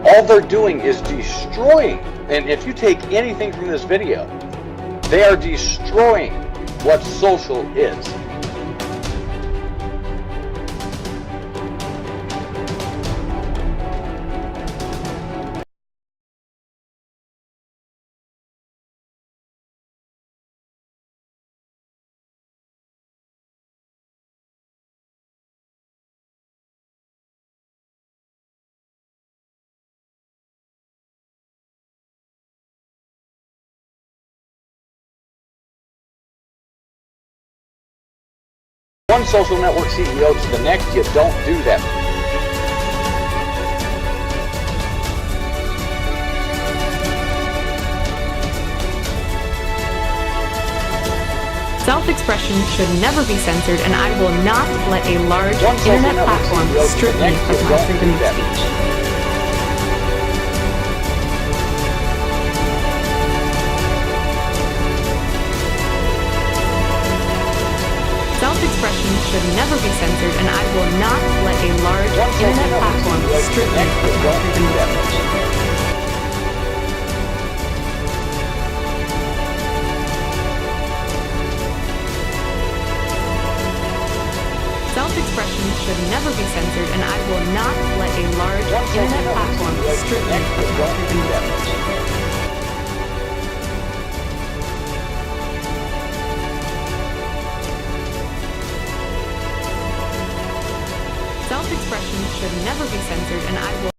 Speaker 6: All they're doing is destroying, and if you take anything from this video, they are destroying what social is. One social network CEO to the next, you don't do that.
Speaker 7: Self-expression should never be censored, and I will not let a large
Speaker 6: One social
Speaker 7: internet
Speaker 6: network
Speaker 7: platform
Speaker 6: CEO to
Speaker 7: strip
Speaker 6: the
Speaker 7: me
Speaker 6: next,
Speaker 7: of
Speaker 6: you
Speaker 7: my
Speaker 6: don't
Speaker 7: freedom
Speaker 6: do
Speaker 7: of
Speaker 6: that.
Speaker 7: speech. Self-expression should never be censored, and I will not let a large
Speaker 6: One social
Speaker 7: internet
Speaker 6: network
Speaker 7: platform
Speaker 6: CEO to
Speaker 7: strip
Speaker 6: the
Speaker 7: me
Speaker 6: next,
Speaker 7: of
Speaker 6: you
Speaker 7: my
Speaker 6: don't
Speaker 7: freedom
Speaker 6: do
Speaker 7: of
Speaker 6: that.
Speaker 7: speech. Self-expression should never be censored, and I will not let a large
Speaker 6: One social
Speaker 7: internet
Speaker 6: network
Speaker 7: platform
Speaker 6: CEO to
Speaker 7: strip
Speaker 6: the
Speaker 7: me
Speaker 6: next,
Speaker 7: of
Speaker 6: you
Speaker 7: my
Speaker 6: don't
Speaker 7: freedom
Speaker 6: do
Speaker 7: of
Speaker 6: that.
Speaker 7: speech. Self-expression should never be censored, and I will